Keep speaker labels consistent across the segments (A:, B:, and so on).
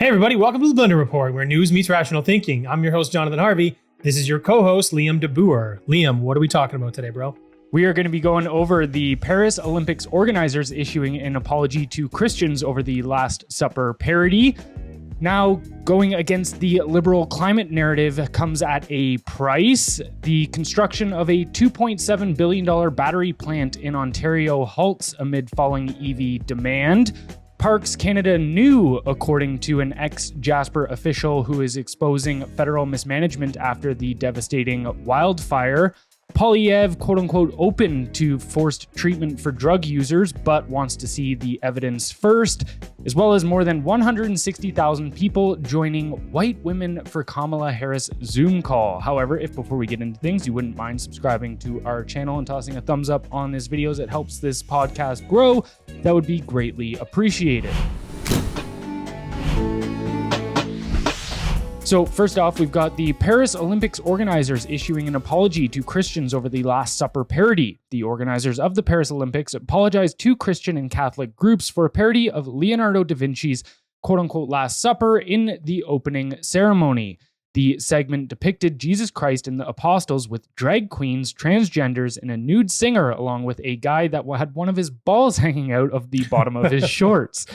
A: Hey everybody, welcome to the Blendr Report, where news meets rational thinking. I'm your host, Jonathan Harvey. This is your co-host, Liam DeBoer. Liam, what are we talking about today, bro?
B: We are going to be going over the Paris Olympics organizers issuing an apology to Christians over the Last Supper parody. Now, going against the liberal climate narrative comes at a price. The construction of a $2.7 billion battery plant in Ontario halts amid falling EV demand. Parks Canada knew, according to an ex-Jasper official who is exposing federal mismanagement after the devastating wildfire. Poilievre, quote-unquote, open to forced treatment for drug users, but wants to see the evidence first, as well as more than 160,000 people joining white women for Kamala Harris Zoom call. However, if before we get into things, you wouldn't mind subscribing to our channel and tossing a thumbs up on this video as it helps this podcast grow, that would be greatly appreciated. So first off, we've got the Paris Olympics organizers issuing an apology to Christians over the Last Supper parody. The organizers of the Paris Olympics apologized to Christian and Catholic groups for a parody of Leonardo da Vinci's quote-unquote Last Supper in the opening ceremony. The segment depicted Jesus Christ and the apostles with drag queens, transgenders, and a nude singer, along with a guy that had one of his balls hanging out of the bottom of his shorts.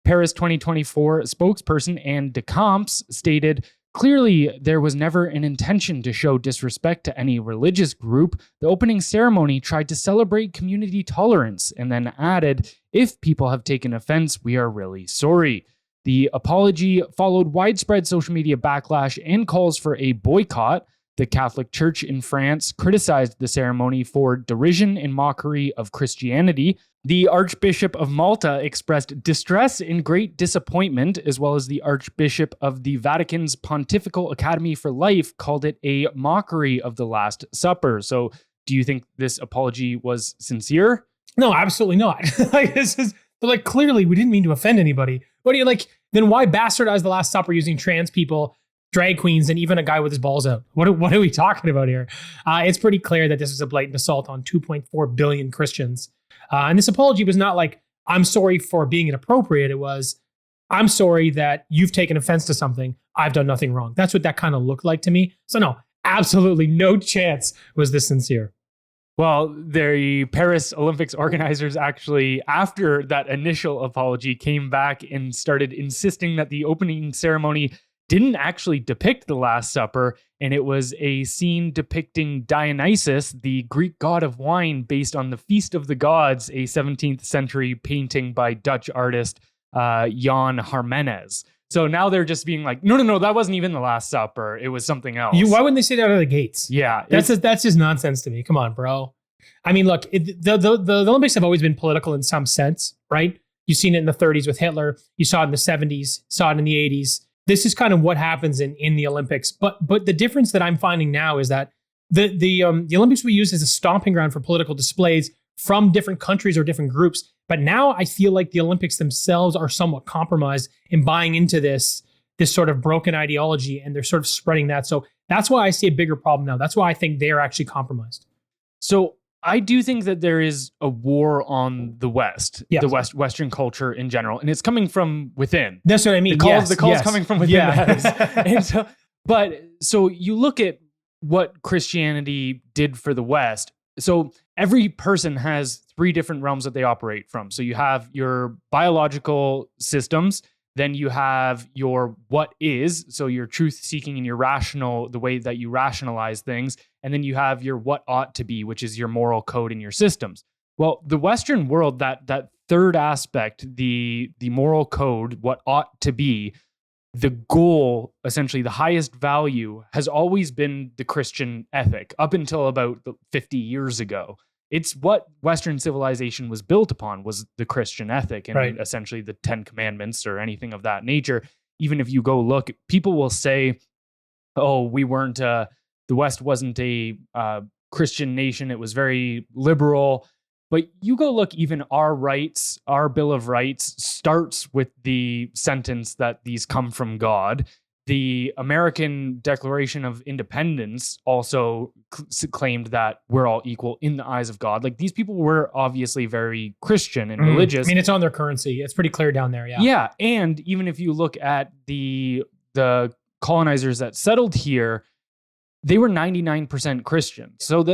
B: Paris 2024 spokesperson Anne Decamps stated, "Clearly, there was never an intention to show disrespect to any religious group. The opening ceremony tried to celebrate community tolerance," and then added, "If people have taken offense, we are really sorry." The apology followed widespread social media backlash and calls for a boycott. The Catholic Church in France criticized the ceremony for derision and mockery of Christianity. The Archbishop of Malta expressed distress and great disappointment, as well as the Archbishop of the Vatican's Pontifical Academy for Life called it a mockery of the Last Supper. So do you think this apology was sincere?
A: No, absolutely not. Clearly we didn't mean to offend anybody. What do you then why bastardize the Last Supper using trans people, drag queens, and even a guy with his balls out? What are we talking about here? It's pretty clear that this is a blatant assault on 2.4 billion Christians. And this apology was not like, I'm sorry for being inappropriate. It was, I'm sorry that you've taken offense to something. I've done nothing wrong. That's what that kind of looked like to me. So no, absolutely no chance was this sincere.
B: Well, the Paris Olympics organizers actually, after that initial apology, came back and started insisting that the opening ceremony didn't actually depict the Last Supper, and it was a scene depicting Dionysus, the Greek god of wine, based on the Feast of the Gods, a 17th century painting by Dutch artist Jan Harmenez. So now they're just being like, no, that wasn't even the Last Supper. It was something else.
A: Why wouldn't they say that out of the gates?
B: Yeah.
A: That's just nonsense to me. Come on, bro. I mean, look, the Olympics have always been political in some sense, right? You've seen it in the 30s with Hitler. You saw it in the 70s, saw it in the 80s. This is kind of what happens in the Olympics. But the difference that I'm finding now is that the Olympics we use as a stomping ground for political displays from different countries or different groups. But now I feel like the Olympics themselves are somewhat compromised in buying into this sort of broken ideology, and they're sort of spreading that. So that's why I see a bigger problem now. That's why I think they're actually compromised.
B: So I do think that there is a war on the West,
A: yes.
B: the Western culture in general, and it's coming from within.
A: That's what I mean.
B: The call is coming from within.
A: Yeah.
B: And so you look at what Christianity did for the West. So every person has three different realms that they operate from. So you have your biological systems, then you have your what is, so your truth seeking and your rational, the way that you rationalize things. And then you have your what ought to be, which is your moral code and your systems. Well, the Western world, that third aspect, the moral code, what ought to be, the goal, essentially the highest value, has always been the Christian ethic up until about 50 years ago. It's what Western civilization was built upon, was the Christian ethic and
A: right.
B: Essentially the 10 Commandments or anything of that nature. Even if you go look, people will say, oh, we weren't, the West wasn't a Christian nation. It was very liberal. But you go look, even our rights, our Bill of Rights starts with the sentence that these come from God. the American Declaration of Independence also claimed that we're all equal in the eyes of God. Like, these people were obviously very Christian and religious.
A: I mean, it's on their currency. It's pretty clear down there. Yeah.
B: Yeah. And even if you look at the colonizers that settled here, they were 99% Christian. So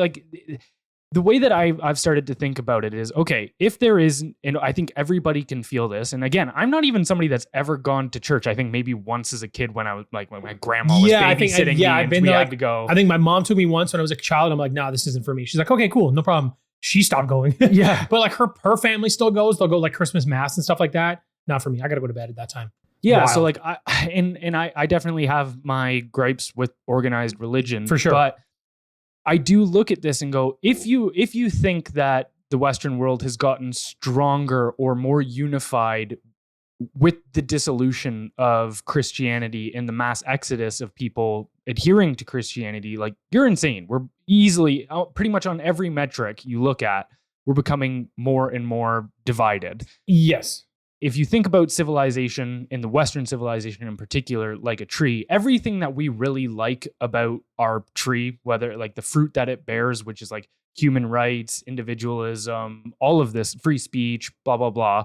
B: the way that I've started to think about it is, okay, if there is, and I think everybody can feel this. And again, I'm not even somebody that's ever gone to church. I think maybe once as a kid when I was like, when my grandma was babysitting me and we had to go.
A: I think my mom took me once when I was a child. I'm like, nah, this isn't for me. She's like, okay, cool. No problem. She stopped going.
B: Yeah.
A: But like her family still goes. They'll go like Christmas mass and stuff like that. Not for me. I got to go to bed at that time.
B: Yeah.
A: Wild.
B: So like, I definitely have my gripes with organized religion.
A: For sure.
B: But I do look at this and go, if you think that the Western world has gotten stronger or more unified with the dissolution of Christianity and the mass exodus of people adhering to Christianity, like, you're insane. We're easily, pretty much on every metric you look at, we're becoming more and more divided.
A: Yes.
B: If you think about civilization, in the Western civilization in particular, like a tree, everything that we really like about our tree, whether like the fruit that it bears, which is like human rights, individualism, all of this, free speech, blah, blah, blah,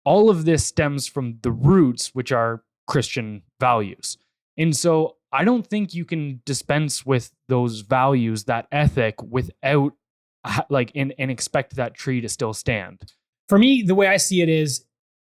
B: all of this stems from the roots, which are Christian values. And so I don't think you can dispense with those values, that ethic, without like, and expect that tree to still stand.
A: For me, the way I see it is,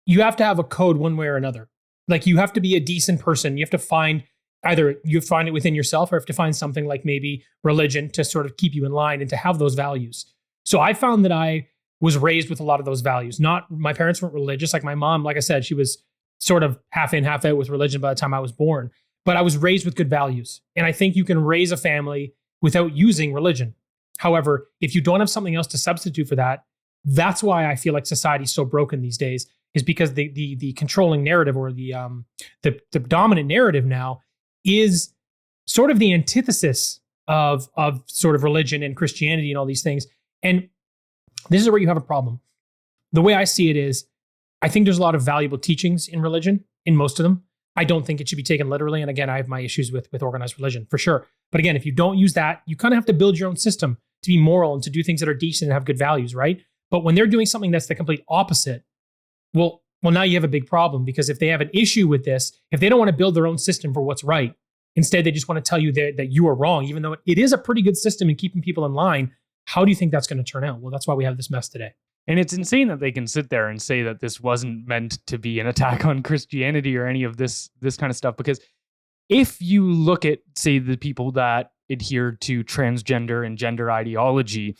A: you have to have a code one way or another. Like, you have to be a decent person. You have to find either you find it within yourself, or have to find something like maybe religion to sort of keep you in line and to have those values. So I found that I was raised with a lot of those values. My parents weren't religious. Like my mom, like I said, she was sort of half in, half out with religion by the time I was born. But I was raised with good values. And I think you can raise a family without using religion. However, if you don't have something else to substitute for that, that's why I feel like society's so broken these days, is because the controlling narrative, or the dominant narrative now, is sort of the antithesis of sort of religion and Christianity and all these things. And this is where you have a problem. The way I see it is, I think there's a lot of valuable teachings in religion, in most of them. I don't think it should be taken literally. And again, I have my issues with organized religion, for sure. But again, if you don't use that, you kind of have to build your own system to be moral and to do things that are decent and have good values, right? But when they're doing something that's the complete opposite, well, now you have a big problem, because if they have an issue with this, if they don't want to build their own system for what's right, instead they just want to tell you that you are wrong, even though it is a pretty good system in keeping people in line, how do you think that's going to turn out? Well, that's why we have this mess today.
B: And it's insane that they can sit there and say that this wasn't meant to be an attack on Christianity or any of this kind of stuff. Because if you look at, say, the people that adhere to transgender and gender ideology,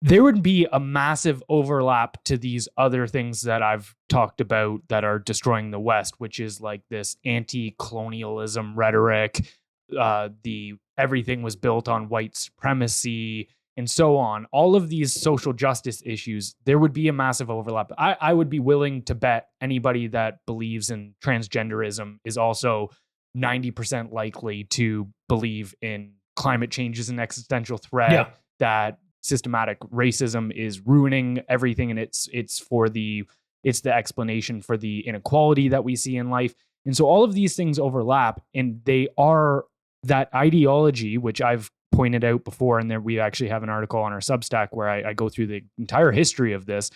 B: there would be a massive overlap to these other things that I've talked about that are destroying the West, which is like this anti-colonialism rhetoric, the everything was built on white supremacy, and so on. All of these social justice issues, there would be a massive overlap. I would be willing to bet anybody that believes in transgenderism is also 90% likely to believe in climate change as an existential threat, that systematic racism is ruining everything, and it's the explanation for the inequality that we see in life. And so all of these things overlap, and they are that ideology, which I've pointed out before, and there we actually have an article on our Substack where I go through the entire history of this.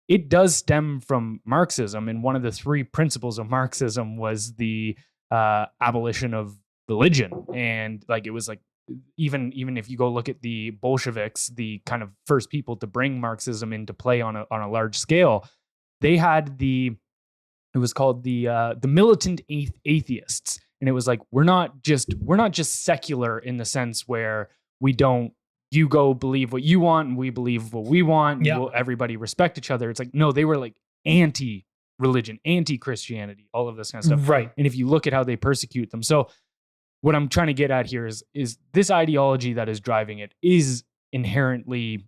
B: It does stem from Marxism, and one of the three principles of Marxism was the abolition of religion. And like, it was like, even if you go look at the Bolsheviks, the kind of first people to bring Marxism into play on a large scale, they had it was called the militant atheists. And it was like, we're not just secular in the sense where you go believe what you want and we believe what we want.
A: Yeah.
B: We'll everybody respect each other. It's like, no, they were like anti-religion, anti-Christianity, all of this kind of stuff.
A: Right.
B: And if you look at how they persecute them. So what I'm trying to get at here is this ideology that is driving it is inherently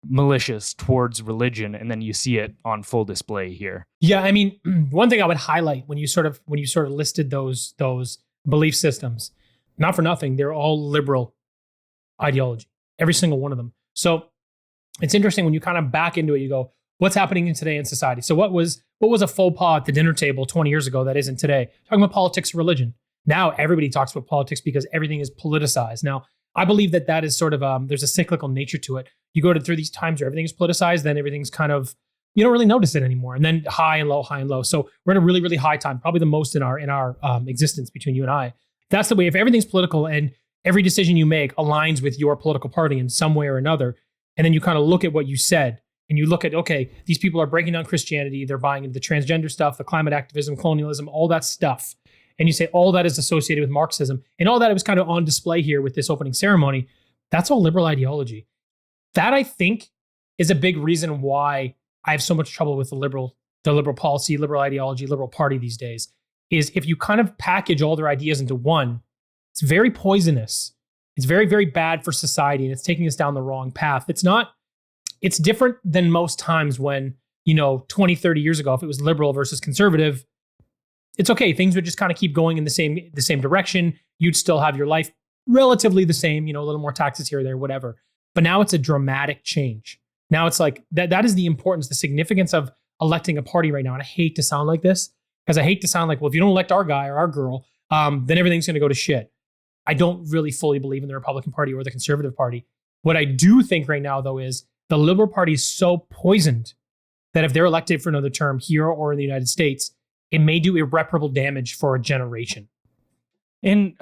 B: malicious towards religion, and then you see it on full display here.
A: Yeah, I mean, one thing I would highlight when you sort of listed those belief systems, not for nothing, they're all liberal ideology, every single one of them. So it's interesting when you kind of back into it, you go, what's happening today in society. So what was a faux pas at the dinner table 20 years ago that isn't today? Talking about politics, religion. Now everybody talks about politics because everything is politicized. Now, I believe that is sort of, there's a cyclical nature to it. You go through these times where everything is politicized, then everything's kind of, you don't really notice it anymore. And then high and low, high and low. So we're in a really, really high time, probably the most in our existence between you and I. That's the way. If everything's political and every decision you make aligns with your political party in some way or another, and then you kind of look at what you said and you look at, okay, these people are breaking down Christianity, they're buying into the transgender stuff, the climate activism, colonialism, all that stuff. And you say all that is associated with Marxism, and all that was kind of on display here with this opening ceremony. That's all liberal ideology. That, I think, is a big reason why I have so much trouble with the liberal policy, liberal ideology, liberal party these days, is if you kind of package all their ideas into one, it's very poisonous. It's very, very bad for society, and it's taking us down the wrong path. It's different than most times when, 20, 30 years ago, if it was liberal versus conservative, it's okay. Things would just kind of keep going in the same direction. You'd still have your life relatively the same, a little more taxes here or there, whatever. But now it's a dramatic change. Now it's like that is the importance, the significance of electing a party right now. And I hate to sound like this because I hate to sound like, well, if you don't elect our guy or our girl, then everything's going to go to shit. I don't really fully believe in the Republican Party or the Conservative Party. What I do think right now, though, is the Liberal Party is so poisoned that if they're elected for another term here or in the United States, it may do irreparable damage for a generation.
B: And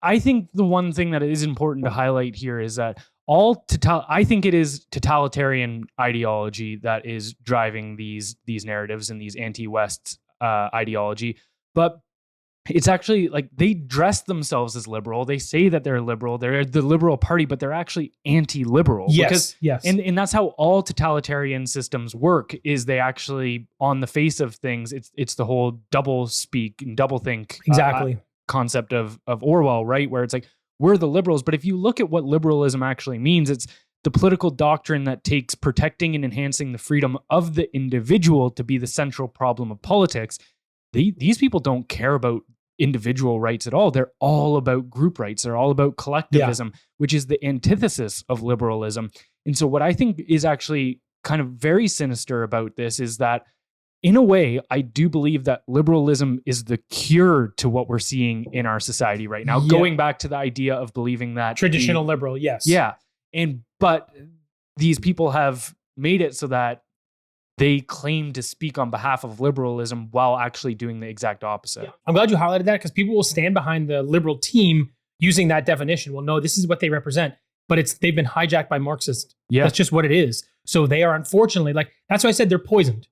B: I think the one thing that is important to highlight here is that I think it is totalitarian ideology that is driving these narratives and these anti-West ideology. But it's actually like they dress themselves as liberal. They say that they're liberal. They're the liberal party, but they're actually anti-liberal.
A: Yes.
B: And that's how all totalitarian systems work, is they actually, on the face of things, it's the whole double speak and double think
A: Exactly.
B: Concept of Orwell, right? Where it's like, we're the liberals. But if you look at what liberalism actually means, it's the political doctrine that takes protecting and enhancing the freedom of the individual to be the central problem of politics. These people don't care about individual rights at all. They're all about group rights. They're all about collectivism, which is the antithesis of liberalism. And so what I think is actually kind of very sinister about this is that, in a way, I do believe that liberalism is the cure to what we're seeing in our society right now. Going back to the idea of believing that
A: traditional liberal, yes.
B: Yeah. But these people have made it so that they claim to speak on behalf of liberalism while actually doing the exact opposite.
A: Yeah. I'm glad you highlighted that, because people will stand behind the liberal team using that definition. Well, no, this is what they represent, but they've been hijacked by Marxists.
B: Yeah.
A: That's just what it is. So they are, unfortunately, that's why I said they're poisoned.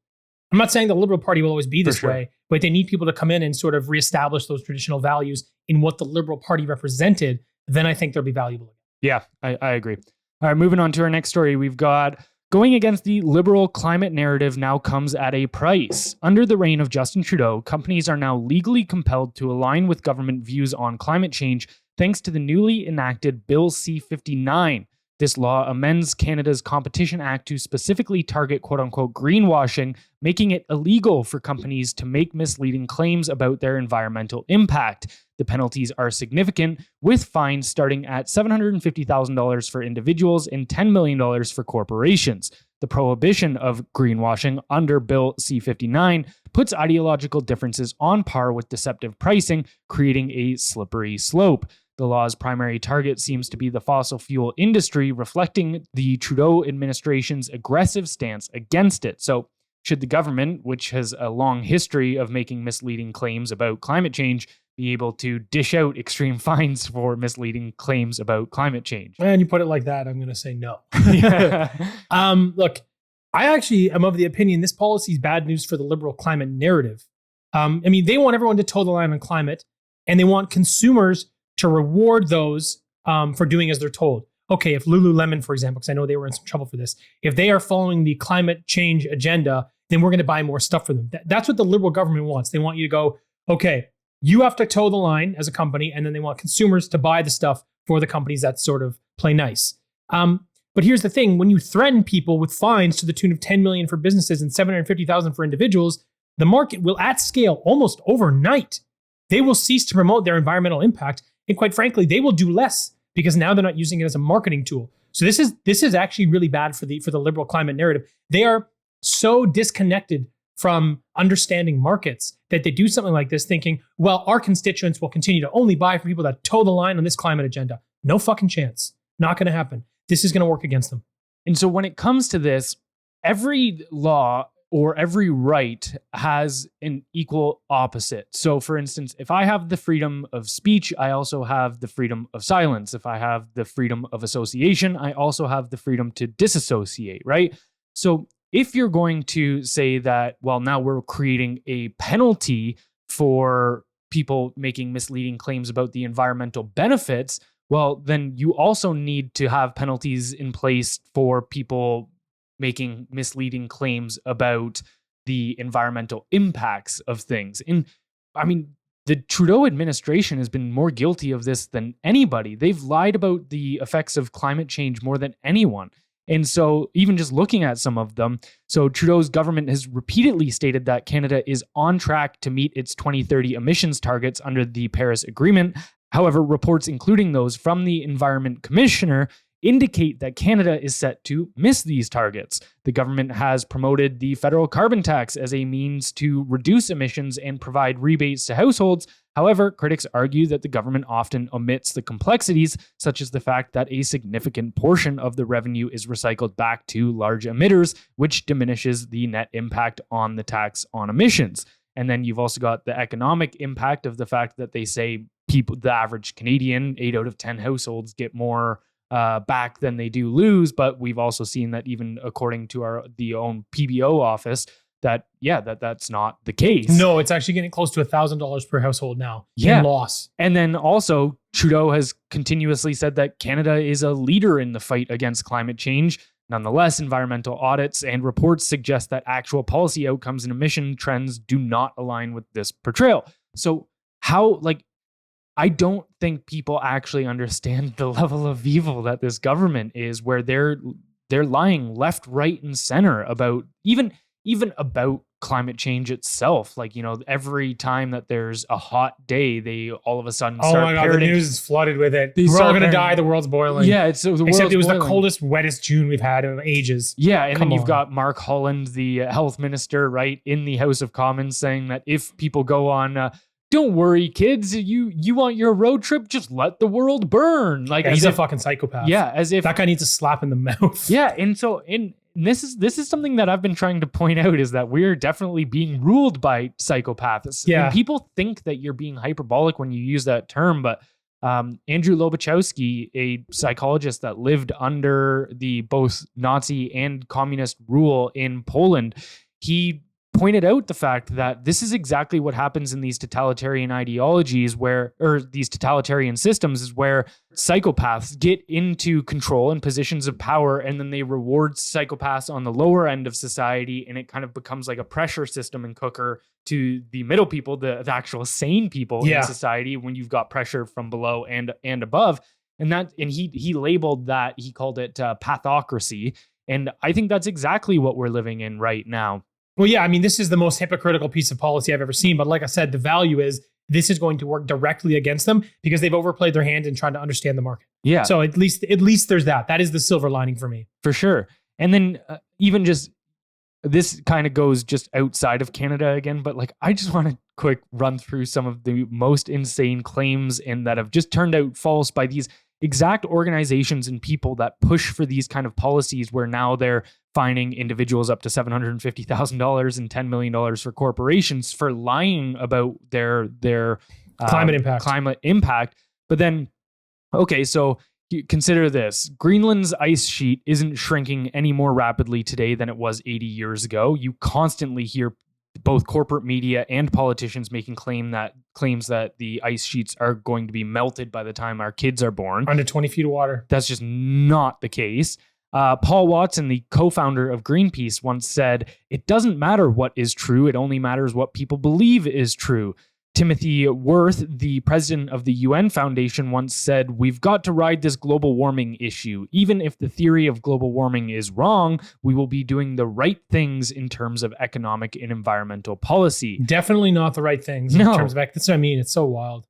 A: I'm not saying the Liberal Party will always be this way, but they need people to come in and sort of reestablish those traditional values in what the Liberal Party represented. Then I think they'll be valuable.
B: Yeah, I agree. All right, moving on to our next story. We've got, going against the liberal climate narrative now comes at a price. Under the reign of Justin Trudeau, companies are now legally compelled to align with government views on climate change thanks to the newly enacted Bill C-59. This law amends Canada's Competition Act to specifically target quote-unquote greenwashing, making it illegal for companies to make misleading claims about their environmental impact. The penalties are significant, with fines starting at $750,000 for individuals and $10 million for corporations. The prohibition of greenwashing under Bill C-59 puts ideological differences on par with deceptive pricing, creating a slippery slope. The law's primary target seems to be the fossil fuel industry, reflecting the Trudeau administration's aggressive stance against it. So, should the government, which has a long history of making misleading claims about climate change, be able to dish out extreme fines for misleading claims about climate change?
A: And you put it like that, I'm going to say no. Look, I actually am of the opinion this policy is bad news for the liberal climate narrative. They want everyone to toe the line on climate, and they want consumers to reward those for doing as they're told. Okay, if Lululemon, for example, because I know they were in some trouble for this, if they are following the climate change agenda, then we're going to buy more stuff for them. That's what the liberal government wants. They want you to go, okay, you have to toe the line as a company, and then they want consumers to buy the stuff for the companies that sort of play nice. But here's the thing, when you threaten people with fines to the tune of $10 million for businesses and $750,000 for individuals, the market will, at scale, almost overnight, they will cease to promote their environmental impact. And quite frankly, they will do less because now they're not using it as a marketing tool. So this is actually really bad for the liberal climate narrative. They are so disconnected from understanding markets that they do something like this thinking, well, our constituents will continue to only buy from people that toe the line on this climate agenda. No fucking chance. Not going to happen. This is going to work against them.
B: And so when it comes to this, every law or every right has an equal opposite. So for instance, if I have the freedom of speech, I also have the freedom of silence. If I have the freedom of association, I also have the freedom to disassociate, right? So if you're going to say that, well, now we're creating a penalty for people making misleading claims about the environmental benefits, well, then you also need to have penalties in place for people making misleading claims about the environmental impacts of things. And I mean, the Trudeau administration has been more guilty of this than anybody. They've lied about the effects of climate change more than anyone. And so even just looking at some of them, so Trudeau's government has repeatedly stated that Canada is on track to meet its 2030 emissions targets under the Paris Agreement. However, reports including those from the Environment Commissioner indicate that Canada is set to miss these targets. The government has promoted the federal carbon tax as a means to reduce emissions and provide rebates to households. However, critics argue that the government often omits the complexities, such as the fact that a significant portion of the revenue is recycled back to large emitters, which diminishes the net impact on the tax on emissions. And then you've also got the economic impact of the fact that they say the average Canadian, 8 out of 10 households get more back than they do lose. But we've also seen that even according to the own PBO office, that's not the case.
A: No, it's actually getting close to $1,000 per household now in loss.
B: And then also Trudeau has continuously said that Canada is a leader in the fight against climate change. Nonetheless, environmental audits and reports suggest that actual policy outcomes and emission trends do not align with this portrayal. So I don't think people actually understand the level of evil that this government is, where they're lying left, right, and center about even about climate change itself. Like, every time that there's a hot day, they all of a sudden start
A: parroting. Oh my God, the news is flooded with it. We're all going to die. The world's boiling.
B: Yeah, except it was
A: boiling. The coldest, wettest June we've had in ages.
B: Yeah, and then you've got Mark Holland, the health minister, right, in the House of Commons saying that if people go on... don't worry, kids. You want your road trip? Just let the world burn.
A: He's a fucking psychopath.
B: Yeah, as if
A: that guy needs a slap in the mouth.
B: Yeah, and this is something that I've been trying to point out, is that we're definitely being ruled by psychopaths.
A: Yeah,
B: and people think that you're being hyperbolic when you use that term, but Andrew Lobachowski, a psychologist that lived under the both Nazi and communist rule in Poland, he pointed out the fact that this is exactly what happens in these totalitarian ideologies or these totalitarian systems, is where psychopaths get into control and positions of power, and then they reward psychopaths on the lower end of society, and it kind of becomes like a pressure system and cooker to the middle people, the actual sane people in society, when you've got pressure from below and above. And he labeled that, he called it pathocracy. And I think that's exactly what we're living in right now.
A: Well, yeah, I mean, this is the most hypocritical piece of policy I've ever seen. But like I said, the value is this is going to work directly against them because they've overplayed their hand in trying to understand the market.
B: Yeah.
A: So at least there's that. That is the silver lining for me.
B: For sure. And then even just this kind of goes just outside of Canada again, but I just want to quick run through some of the most insane claims and that have just turned out false by these exact organizations and people that push for these kind of policies, where now they're fining individuals up to $750,000 and $10 million for corporations for lying about their
A: climate
B: impact. But then, okay, so consider this. Greenland's ice sheet isn't shrinking any more rapidly today than it was 80 years ago. You constantly hear both corporate media and politicians making claims that the ice sheets are going to be melted by the time our kids are born.
A: Under 20 feet of water.
B: That's just not the case. Paul Watson, the co-founder of Greenpeace, once said, "It doesn't matter what is true. It only matters what people believe is true." Timothy Worth, the president of the UN Foundation, once said, "We've got to ride this global warming issue. Even if the theory of global warming is wrong, we will be doing the right things in terms of economic and environmental policy."
A: Definitely not the right things in terms of that's what I mean. It's so wild.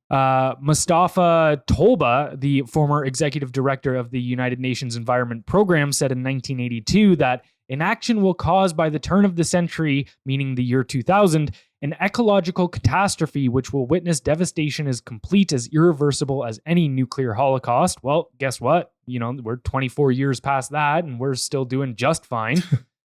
B: Mustafa Tolba, the former executive director of the United Nations Environment Program, said in 1982 that inaction will cause by the turn of the century, meaning the year 2000, an ecological catastrophe which will witness devastation as complete, as irreversible as any nuclear holocaust. Well, guess what? We're 24 years past that and we're still doing just fine.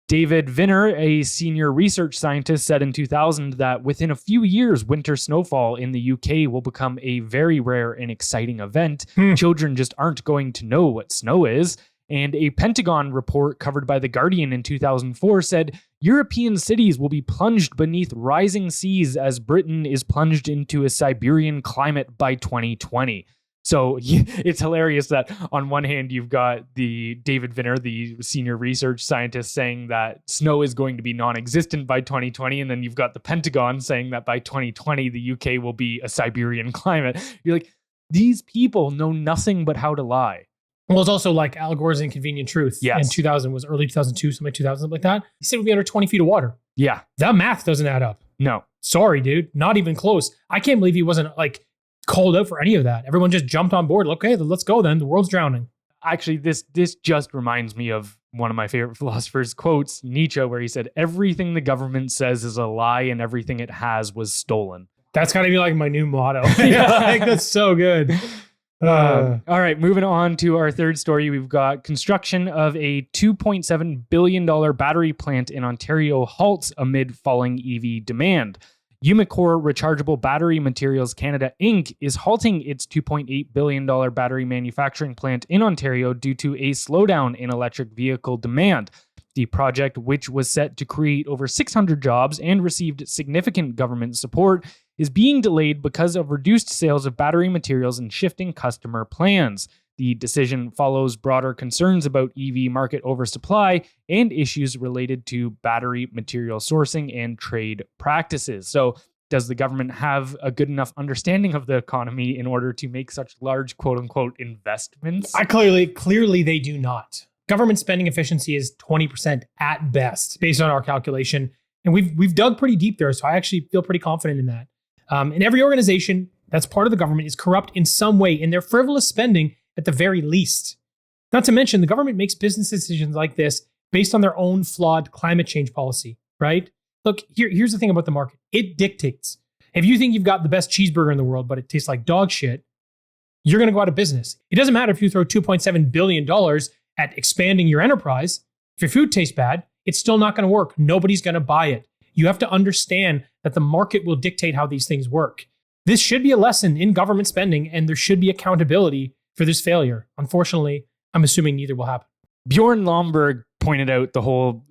B: David Vinner, a senior research scientist, said in 2000 that within a few years, winter snowfall in the UK will become a very rare and exciting event. Children just aren't going to know what snow is. And a Pentagon report covered by The Guardian in 2004 said European cities will be plunged beneath rising seas as Britain is plunged into a Siberian climate by 2020. So it's hilarious that on one hand, you've got the David Vinner, the senior research scientist, saying that snow is going to be non-existent by 2020. And then you've got the Pentagon saying that by 2020, the UK will be a Siberian climate. You're like, these people know nothing but how to lie.
A: Well, it's also like Al Gore's Inconvenient Truth.
B: Yes.
A: In 2000, was early 2002, something like 2000, something like that. He said we'd be under 20 feet of water.
B: Yeah.
A: That math doesn't add up.
B: No.
A: Sorry, dude. Not even close. I can't believe he wasn't called out for any of that. Everyone just jumped on board. Okay, let's go then. The world's drowning.
B: Actually, this just reminds me of one of my favorite philosophers' quotes, Nietzsche, where he said, everything the government says is a lie and everything it has was stolen.
A: That's got to be like my new motto. That's so good.
B: All right, moving on to our third story. We've got construction of a $2.7 billion battery plant in Ontario halts amid falling EV demand. Umicore Rechargeable Battery Materials Canada Inc. is halting its $2.8 billion battery manufacturing plant in Ontario due to a slowdown in electric vehicle demand. The project, which was set to create over 600 jobs and received significant government support, is being delayed because of reduced sales of battery materials and shifting customer plans. The decision follows broader concerns about EV market oversupply and issues related to battery material sourcing and trade practices. So, does the government have a good enough understanding of the economy in order to make such large, quote unquote, investments?
A: Clearly they do not. Government spending efficiency is 20% at best, based on our calculation. And we've dug pretty deep there, so I actually feel pretty confident in that. And every organization that's part of the government is corrupt in some way in their frivolous spending at the very least. Not to mention, the government makes business decisions like this based on their own flawed climate change policy, right? Look, here's the thing about the market. It dictates. If you think you've got the best cheeseburger in the world, but it tastes like dog shit, you're going to go out of business. It doesn't matter if you throw $2.7 billion at expanding your enterprise. If your food tastes bad, it's still not going to work. Nobody's going to buy it. You have to understand that the market will dictate how these things work. This should be a lesson in government spending, and there should be accountability for this failure. Unfortunately, I'm assuming neither will happen.
B: Bjorn Lomborg pointed out the whole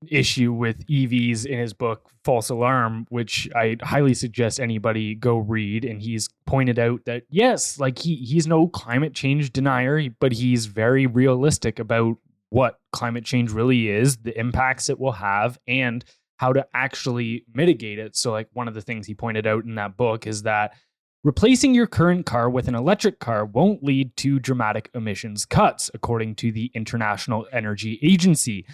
B: issue with EVs in his book, False Alarm, which I highly suggest anybody go read. And he's pointed out that, yes, like he's no climate change denier, but he's very realistic about what climate change really is, the impacts it will have, and how to actually mitigate it. So like one of the things he pointed out in that book is that replacing your current car with an electric car won't lead to dramatic emissions cuts, according to the International Energy Agency.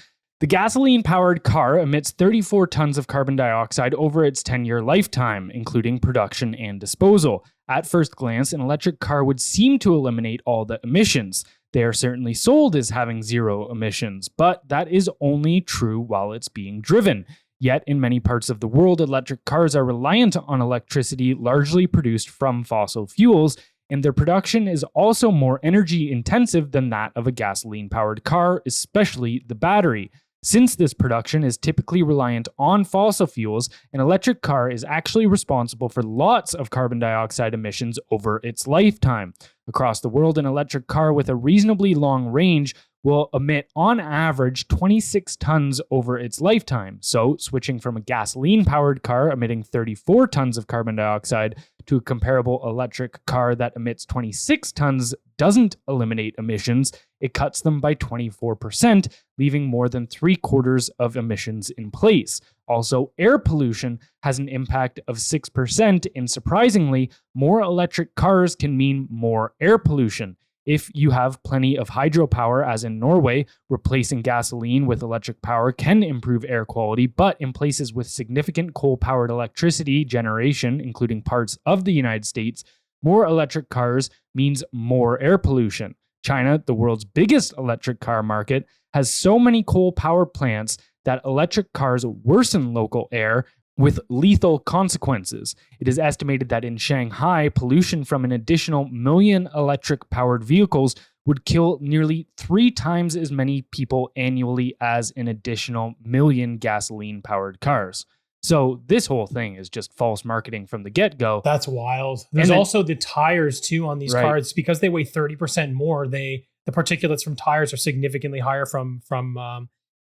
B: The gasoline-powered car emits 34 tons of carbon dioxide over its 10-year lifetime, including production and disposal. At first glance, an electric car would seem to eliminate all the emissions. They are certainly sold as having zero emissions, but that is only true while it's being driven. Yet, in many parts of the world, electric cars are reliant on electricity largely produced from fossil fuels, and their production is also more energy intensive than that of a gasoline-powered car, especially the battery. Since this production is typically reliant on fossil fuels, an electric car is actually responsible for lots of carbon dioxide emissions over its lifetime. Across the world, an electric car with a reasonably long range will emit on average 26 tons over its lifetime. So, switching from a gasoline-powered car emitting 34 tons of carbon dioxide to a comparable electric car that emits 26 tons doesn't eliminate emissions, it cuts them by 24%, leaving more than 3/4 of emissions in place. Also, air pollution has an impact of 6%, and surprisingly, more electric cars can mean more air pollution. If you have plenty of hydropower, as in Norway, replacing gasoline with electric power can improve air quality, but in places with significant coal-powered electricity generation, including parts of the United States, more electric cars means more air pollution. China, the world's biggest electric car market, has so many coal power plants that electric cars worsen local air with lethal consequences. It is estimated that in Shanghai, pollution from an additional 1 million electric-powered vehicles would kill nearly 3 times as many people annually as an additional 1 million gasoline-powered cars. So this whole thing is just false marketing from the get-go.
A: That's wild. There's also the tires too on these cars, because they weigh 30% more. The particulates from tires are significantly higher from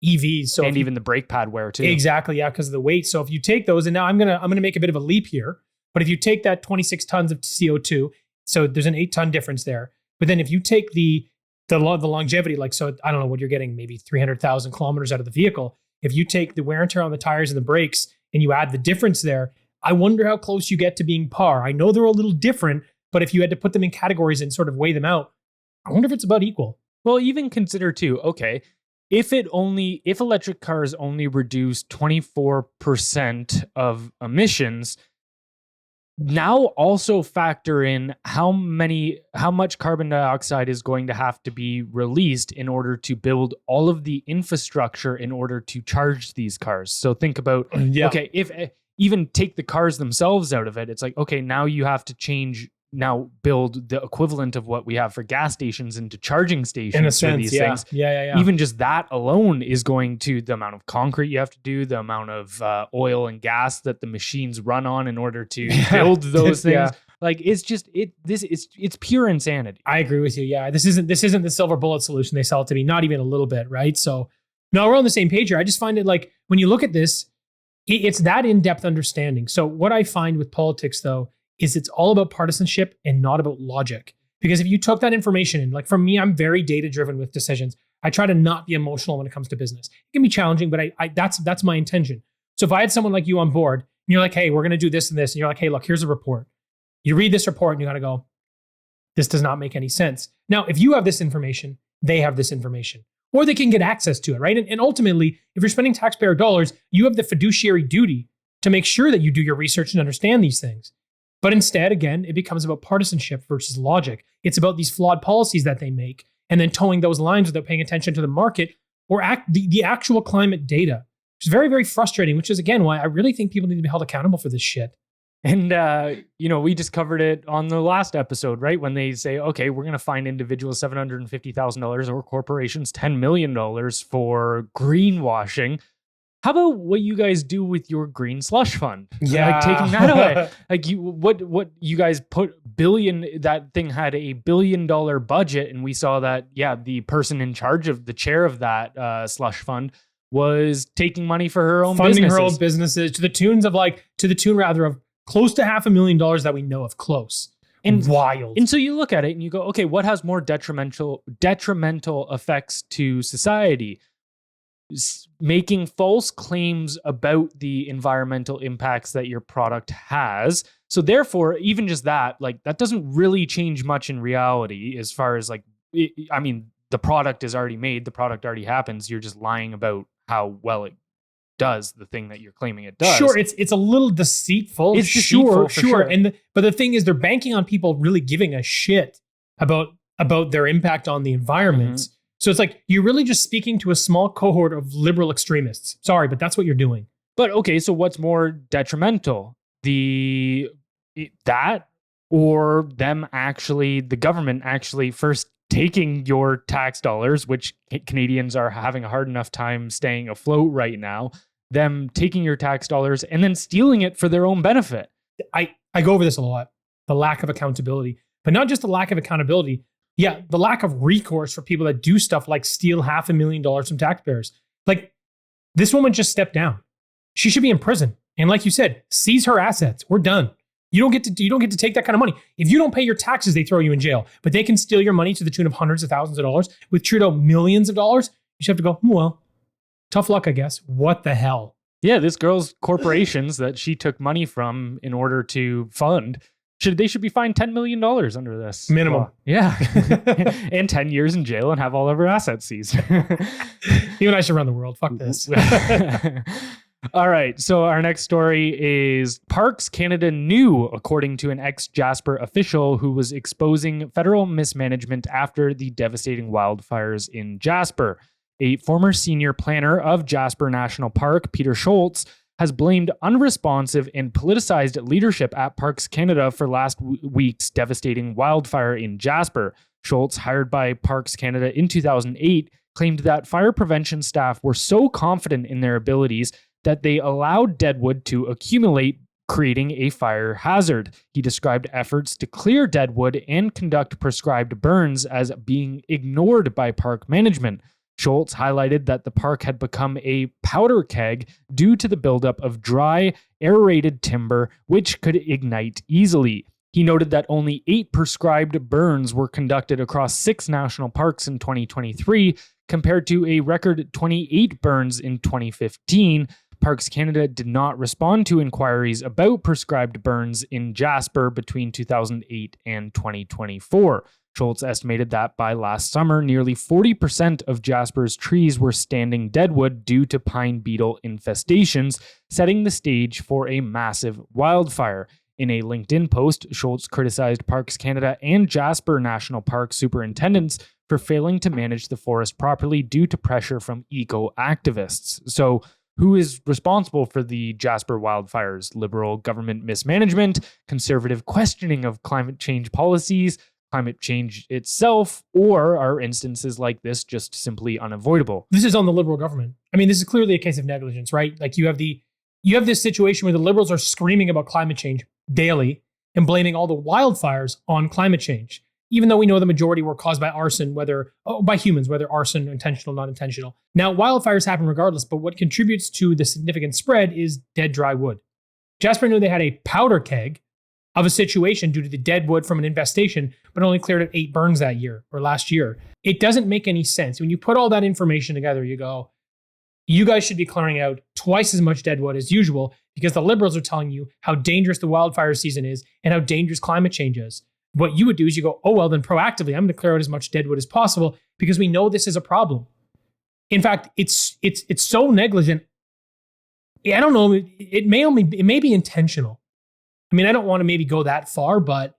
A: EVs. So
B: even the brake pad wear too.
A: Exactly, yeah, because of the weight. So if you take those, and now I'm gonna make a bit of a leap here, but if you take that 26 tons of CO2, so there's an 8-ton difference there. But then if you take the longevity, like, so I don't know what you're getting, maybe 300,000 kilometers out of the vehicle. If you take the wear and tear on the tires and the brakes and you add the difference there, I wonder how close you get to being par. I know they're a little different, but if you had to put them in categories and sort of weigh them out, I wonder if it's about equal.
B: Well, even consider too, okay, if electric cars only reduce 24% of emissions, now also factor in how much carbon dioxide is going to have to be released in order to build all of the infrastructure in order to charge these cars. So think about, okay, if even take the cars themselves out of it, it's like, okay, now you have to build the equivalent of what we have for gas stations into charging stations
A: in a sense,
B: for these things.
A: Yeah.
B: Even just that alone is going to the amount of concrete you have to do, the amount of oil and gas that the machines run on in order to build those things. Yeah. Like, it's just it's pure insanity.
A: I agree with you. Yeah, this isn't the silver bullet solution they sell it to be, not even a little bit, right? So no, we're on the same page here. I just find it like when you look at this, it's that in-depth understanding. So what I find with politics though is it's all about partisanship and not about logic. Because if you took that information in, like for me, I'm very data-driven with decisions. I try to not be emotional when it comes to business. It can be challenging, but that's my intention. So if I had someone like you on board, and you're like, hey, we're going to do this and this, and you're like, hey, look, here's a report. You read this report and you got to go, this does not make any sense. Now, if you have this information, they have this information, or they can get access to it, right? And ultimately, if you're spending taxpayer dollars, you have the fiduciary duty to make sure that you do your research and understand these things. But instead, again, it becomes about partisanship versus logic. It's about these flawed policies that they make and then towing those lines without paying attention to the market or the actual climate data. It's very, very frustrating, which is, again, why I really think people need to be held accountable for this shit.
B: And, we just covered it on the last episode, right? When they say, okay, we're going to fine individuals $750,000 or corporations $10 million for greenwashing. How about what you guys do with your green slush fund?
A: Yeah.
B: Like taking that away. Like what you guys put that thing had $1 billion budget. And we saw that, the person in charge of the chair of that slush fund was taking money for her own
A: funding
B: businesses.
A: Her own businesses to the tune of close to $500,000 that we know of. Close. And wild.
B: And so you look at it and you go, okay, what has more detrimental effects to society? Making false claims about the environmental impacts that your product has. So therefore, even just that, like, that doesn't really change much in reality as far as the product is already made, the product already happens. You're just lying about how well it does the thing that you're claiming it does.
A: Sure, it's a little deceitful.
B: It's deceitful,
A: sure. But the thing is, they're banking on people really giving a shit about their impact on the environment. Mm-hmm. So it's like, you're really just speaking to a small cohort of liberal extremists. Sorry, but that's what you're doing.
B: But okay, so what's more detrimental? That or the government actually first taking your tax dollars, which Canadians are having a hard enough time staying afloat right now, them taking your tax dollars and then stealing it for their own benefit.
A: I go over this a lot, the lack of accountability, but not just the lack of accountability. Yeah, the lack of recourse for people that do stuff like steal $500,000 from taxpayers. Like, this woman just stepped down. She should be in prison. And like you said, seize her assets. We're done. You don't get to take that kind of money. If you don't pay your taxes, they throw you in jail. But they can steal your money to the tune of hundreds of thousands of dollars. With Trudeau, millions of dollars. You should have to go, well, tough luck, I guess. What the hell?
B: Yeah, this girl's corporations that she took money from in order to fund, they should be fined $10 million under this.
A: Minimum.
B: Law. Yeah. And 10 years in jail and have all of her assets seized.
A: You and I should run the world. Fuck this.
B: All right. So our next story is Parks Canada knew, according to an ex-Jasper official who was exposing federal mismanagement after the devastating wildfires in Jasper. A former senior planner of Jasper National Park, Peter Schultz, has blamed unresponsive and politicized leadership at Parks Canada for last week's devastating wildfire in Jasper. Schultz, hired by Parks Canada in 2008, claimed that fire prevention staff were so confident in their abilities that they allowed deadwood to accumulate, creating a fire hazard. He described efforts to clear deadwood and conduct prescribed burns as being ignored by park management. Schultz highlighted that the park had become a powder keg due to the buildup of dry, aerated timber, which could ignite easily. He noted that only 8 prescribed burns were conducted across 6 national parks in 2023, compared to a record 28 burns in 2015. Parks Canada did not respond to inquiries about prescribed burns in Jasper between 2008 and 2024. Schultz estimated that by last summer, nearly 40% of Jasper's trees were standing deadwood due to pine beetle infestations, setting the stage for a massive wildfire. In a LinkedIn post, Schultz criticized Parks Canada and Jasper National Park superintendents for failing to manage the forest properly due to pressure from eco-activists. So, who is responsible for the Jasper wildfires? Liberal government mismanagement, conservative questioning of climate change policies, climate change itself, or are instances like this just simply unavoidable?
A: This is on the Liberal government. I mean, this is clearly a case of negligence, right? Like you have this situation where the Liberals are screaming about climate change daily and blaming all the wildfires on climate change, even though we know the majority were caused by arson, by humans, whether arson intentional, not intentional. Now, wildfires happen regardless, but what contributes to the significant spread is dead, dry wood. Jasper knew they had a powder keg of a situation due to the dead wood from an infestation, but only cleared at 8 burns that year or last year. It doesn't make any sense. When you put all that information together, you go, you guys should be clearing out twice as much dead wood as usual because the Liberals are telling you how dangerous the wildfire season is and how dangerous climate change is. What you would do is you go, oh, well, then proactively, I'm going to clear out as much deadwood as possible because we know this is a problem. In fact, it's so negligent. I don't know. It may be intentional. I mean, I don't want to maybe go that far, but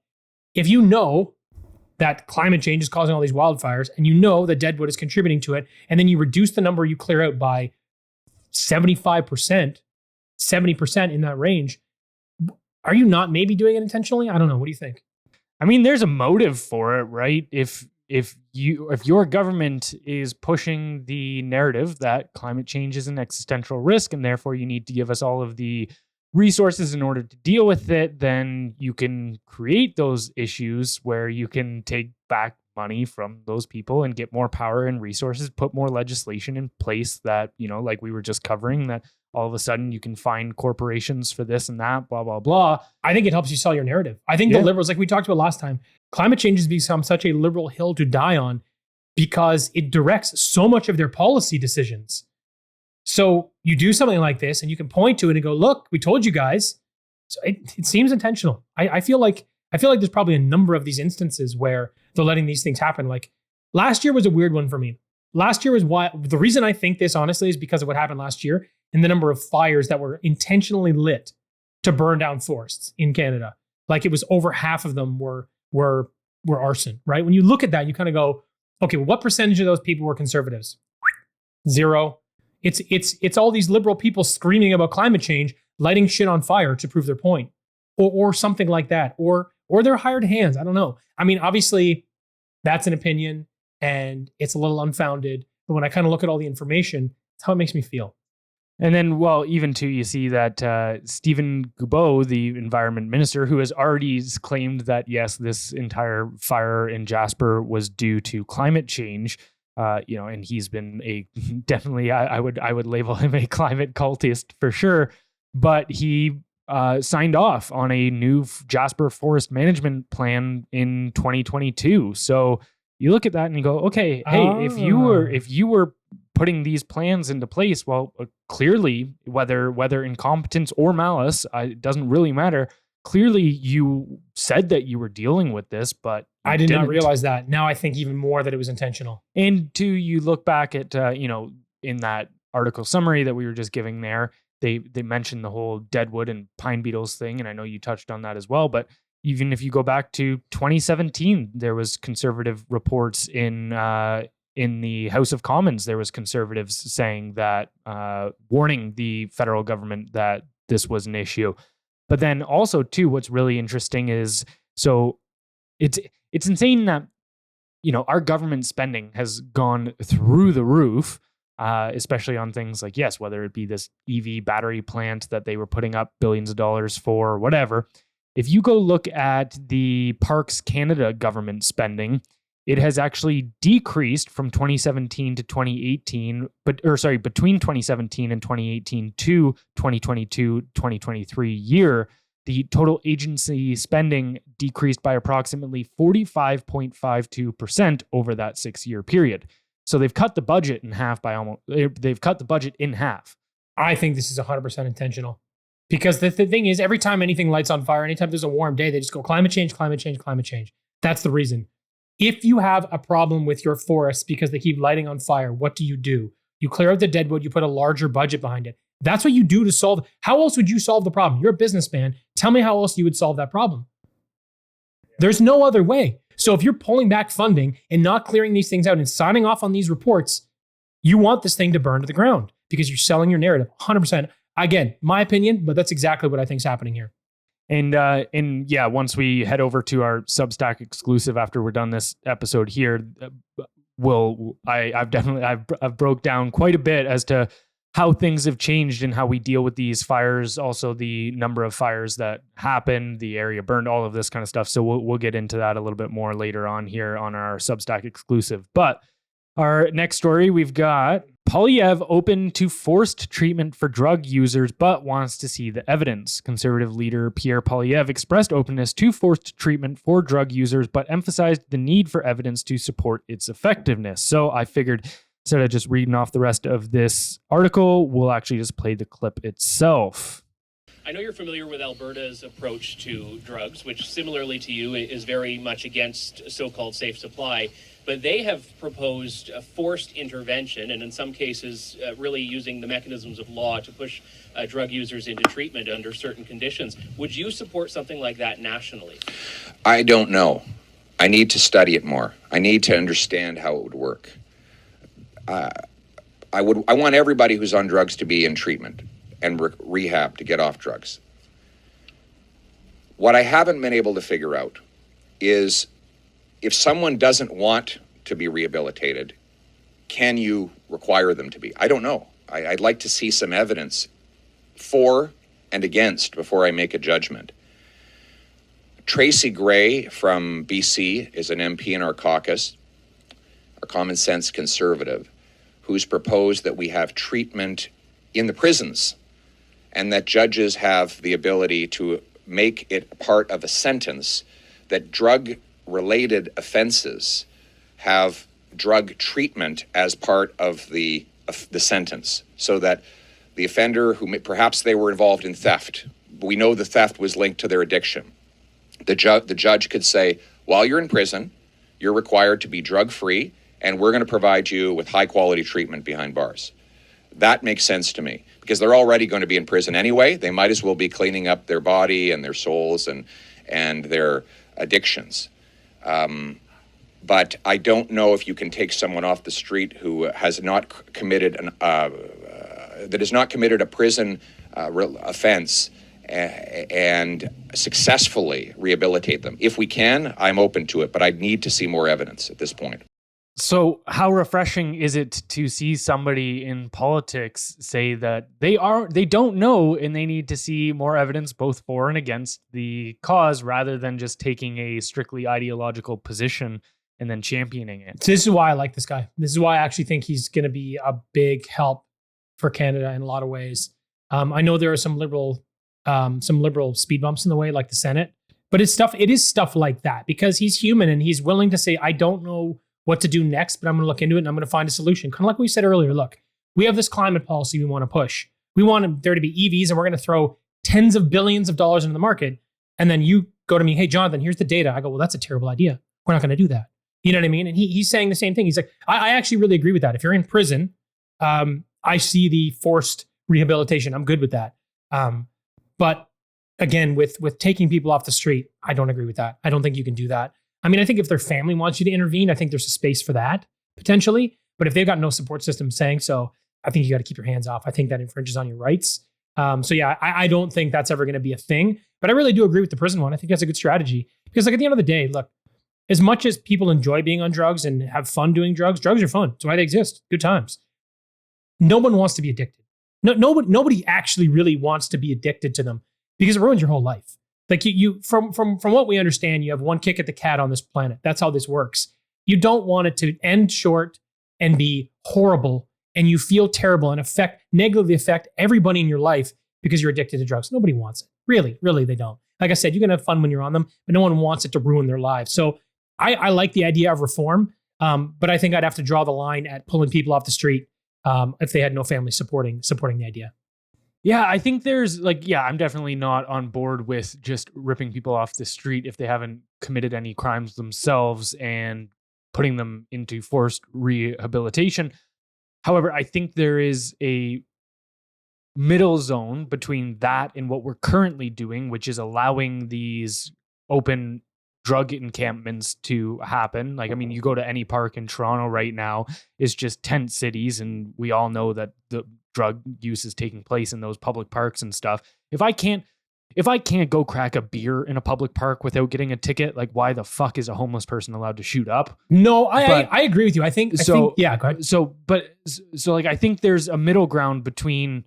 A: if you know that climate change is causing all these wildfires and you know that deadwood is contributing to it, and then you reduce the number you clear out by 75%, 70% in that range, are you not maybe doing it intentionally? I don't know. What do you think?
B: I mean, there's a motive for it, right? If your government is pushing the narrative that climate change is an existential risk and therefore you need to give us all of the resources in order to deal with it, then you can create those issues where you can take back money from those people and get more power and resources, put more legislation in place that, like we were just covering, that all of a sudden you can find corporations for this and that, blah, blah, blah.
A: I think it helps you sell your narrative. I think the Liberals, like we talked about last time, climate change has become such a liberal hill to die on because it directs so much of their policy decisions. So you do something like this and you can point to it and go, look, we told you guys. So it seems intentional. I feel like there's probably a number of these instances where they're letting these things happen. Like last year was a weird one for me. Last year was why the reason I think this honestly is because of what happened last year and the number of fires that were intentionally lit to burn down forests in Canada. Like it was over half of them were arson, right? When you look at that, you kind of go, okay, well, what percentage of those people were conservatives? 0. It's all these liberal people screaming about climate change, lighting shit on fire to prove their point, or something like that, or they're hired hands. I don't know. I mean, obviously, that's an opinion, and it's a little unfounded. But when I kind of look at all the information, it's how it makes me feel.
B: And then, well, even too, you see that Stephen Guilbeault, the environment minister, who has already claimed that, yes, this entire fire in Jasper was due to climate change. And he's been definitely, I would label him a climate cultist for sure, but he signed off on a new Jasper forest management plan in 2022. So you look at that and you go, okay, hey, if you were putting these plans into place, well, clearly, whether incompetence or malice, it doesn't really matter. Clearly, you said that you were dealing with this, but
A: I did not realize that. Now I think even more that it was intentional.
B: And you look back at, in that article summary that we were just giving there, they mentioned the whole deadwood and pine beetles thing. And I know you touched on that as well. But even if you go back to 2017, there was conservative reports in in the House of Commons, there was conservatives saying that, warning the federal government that this was an issue. But then also too, what's really interesting is, so it's insane that, our government spending has gone through the roof, especially on things like, yes, whether it be this EV battery plant that they were putting up billions of dollars for, or whatever. If you go look at the Parks Canada government spending, it has actually decreased from 2017 to 2018, between 2017 and 2018 to 2022-2023 year, the total agency spending decreased by approximately 45.52% over that 6-year period. So they've cut the budget in half
A: I think this is 100% intentional. Because the thing is, every time anything lights on fire, anytime there's a warm day, they just go climate change, climate change, climate change. That's the reason. If you have a problem with your forests because they keep lighting on fire, what do? You clear out the deadwood, you put a larger budget behind it. That's what you do to solve. How else would you solve the problem? You're a businessman. Tell me how else you would solve that problem. There's no other way. So if you're pulling back funding and not clearing these things out and signing off on these reports, you want this thing to burn to the ground because you're selling your narrative 100%. Again, my opinion, but that's exactly what I think is happening here.
B: And yeah, once we head over to our Substack exclusive after we're done this episode here, I've broke down quite a bit as to how things have changed and how we deal with these fires, also the number of fires that happen, the area burned, all of this kind of stuff. So we'll get into that a little bit more later on here on our Substack exclusive. But our next story, we've got Poilievre open to forced treatment for drug users, but wants to see the evidence. Conservative leader Pierre Poilievre expressed openness to forced treatment for drug users, but emphasized the need for evidence to support its effectiveness. So I figured, instead of just reading off the rest of this article, we'll actually just play the clip itself.
C: I know you're familiar with Alberta's approach to drugs, which similarly to you is very much against so-called safe supply. But they have proposed a forced intervention, and in some cases, really using the mechanisms of law to push drug users into treatment under certain conditions. Would you support something like that nationally?
D: I don't know. I need to study it more. I need to understand how it would work. I want everybody who's on drugs to be in treatment and rehab to get off drugs. What I haven't been able to figure out is, if someone doesn't want to be rehabilitated, can you require them to be? I don't know. I'd like to see some evidence for and against before I make a judgment. Tracy Gray from BC is an MP in our caucus, a common sense conservative, who's proposed that we have treatment in the prisons and that judges have the ability to make it part of a sentence that drug-related offenses have drug treatment as part of the sentence, so that the offender who perhaps they were involved in theft, but we know the theft was linked to their addiction. The judge could say, while you're in prison, you're required to be drug-free, and we're going to provide you with high-quality treatment behind bars. That makes sense to me, because they're already going to be in prison anyway. They might as well be cleaning up their body and their souls and their addictions. But I don't know if you can take someone off the street who has not committed a prison offense and successfully rehabilitate them. If we can, I'm open to it, but I need to see more evidence at this point.
B: So how refreshing is it to see somebody in politics say that they don't know and they need to see more evidence both for and against the cause, rather than just taking a strictly ideological position and then championing it?
A: So this is why I like this guy. This is why I actually think he's going to be a big help for Canada in a lot of ways. I know there are some liberal speed bumps in the way, like the Senate, but it is stuff like that, because he's human and he's willing to say, I don't know what to do next, but I'm going to look into it and I'm going to find a solution. Kind of like we said earlier, look, we have this climate policy we want to push. We want there to be EVs, and we're going to throw tens of billions of dollars into the market. And then you go to me, hey, Jonathan, here's the data. I go, well, that's a terrible idea. We're not going to do that. You know what I mean? And he's saying the same thing. He's like, I actually really agree with that. If you're in prison, I see the forced rehabilitation. I'm good with that. But again, with taking people off the street, I don't agree with that. I don't think you can do that. I mean, I think if their family wants you to intervene, I think there's a space for that. potentially. But if they've got no support system saying so, I think you got to keep your hands off. I think that infringes on your rights. So yeah, I don't think that's ever going to be a thing. But I really do agree with the prison one. I think that's a good strategy because, like, at the end of the day, look, as much as people enjoy being on drugs and have fun doing drugs, drugs are fun. That's why they exist. Good times. No one wants to be addicted. Nobody actually really wants to be addicted to them because it ruins your whole life. Like you from what we understand, you have one kick at the cat on this planet. That's how this works. You don't want it to end short and be horrible and you feel terrible and negatively affect everybody in your life because you're addicted to drugs. Nobody wants it. Really, they don't. Like I said, you can have fun when you're on them, but no one wants it to ruin their lives. So I like the idea of reform, but I think I'd have to draw the line at pulling people off the street if they had no family supporting the idea.
B: Yeah, I think there's I'm definitely not on board with just ripping people off the street if they haven't committed any crimes themselves and putting them into forced rehabilitation. However, I think there is a middle zone between that and what we're currently doing, which is allowing these open drug encampments to happen. Like, I mean, you go to any park in Toronto right now, it's just tent cities, and we all know that the drug use is taking place in those public parks and stuff. If I can't go crack a beer in a public park without getting a ticket, like, why the fuck is a homeless person allowed to shoot up?
A: No, I agree with you. I think yeah, go ahead.
B: So I think there's a middle ground between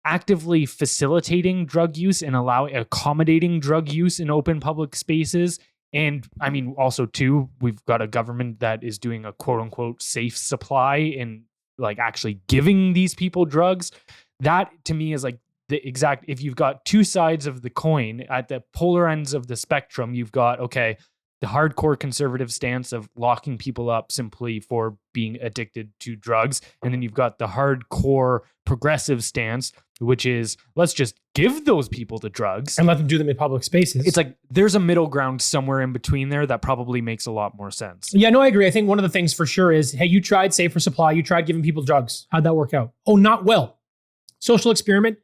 B: actively facilitating drug use and accommodating drug use in open public spaces. And I mean, also too, we've got a government that is doing a quote unquote safe supply and like actually giving these people drugs. That to me is like the exact, if you've got two sides of the coin at the polar ends of the spectrum, you've got, okay, the hardcore conservative stance of locking people up simply for being addicted to drugs. And then you've got the hardcore progressive stance, which is let's just give those people the drugs
A: and let them do them in public spaces.
B: It's like there's a middle ground somewhere in between there that probably makes a lot more sense.
A: Yeah, no, I agree. I think one of the things for sure is, hey, you tried safer supply. You tried giving people drugs. How'd that work out? Oh, not well. Social experiment,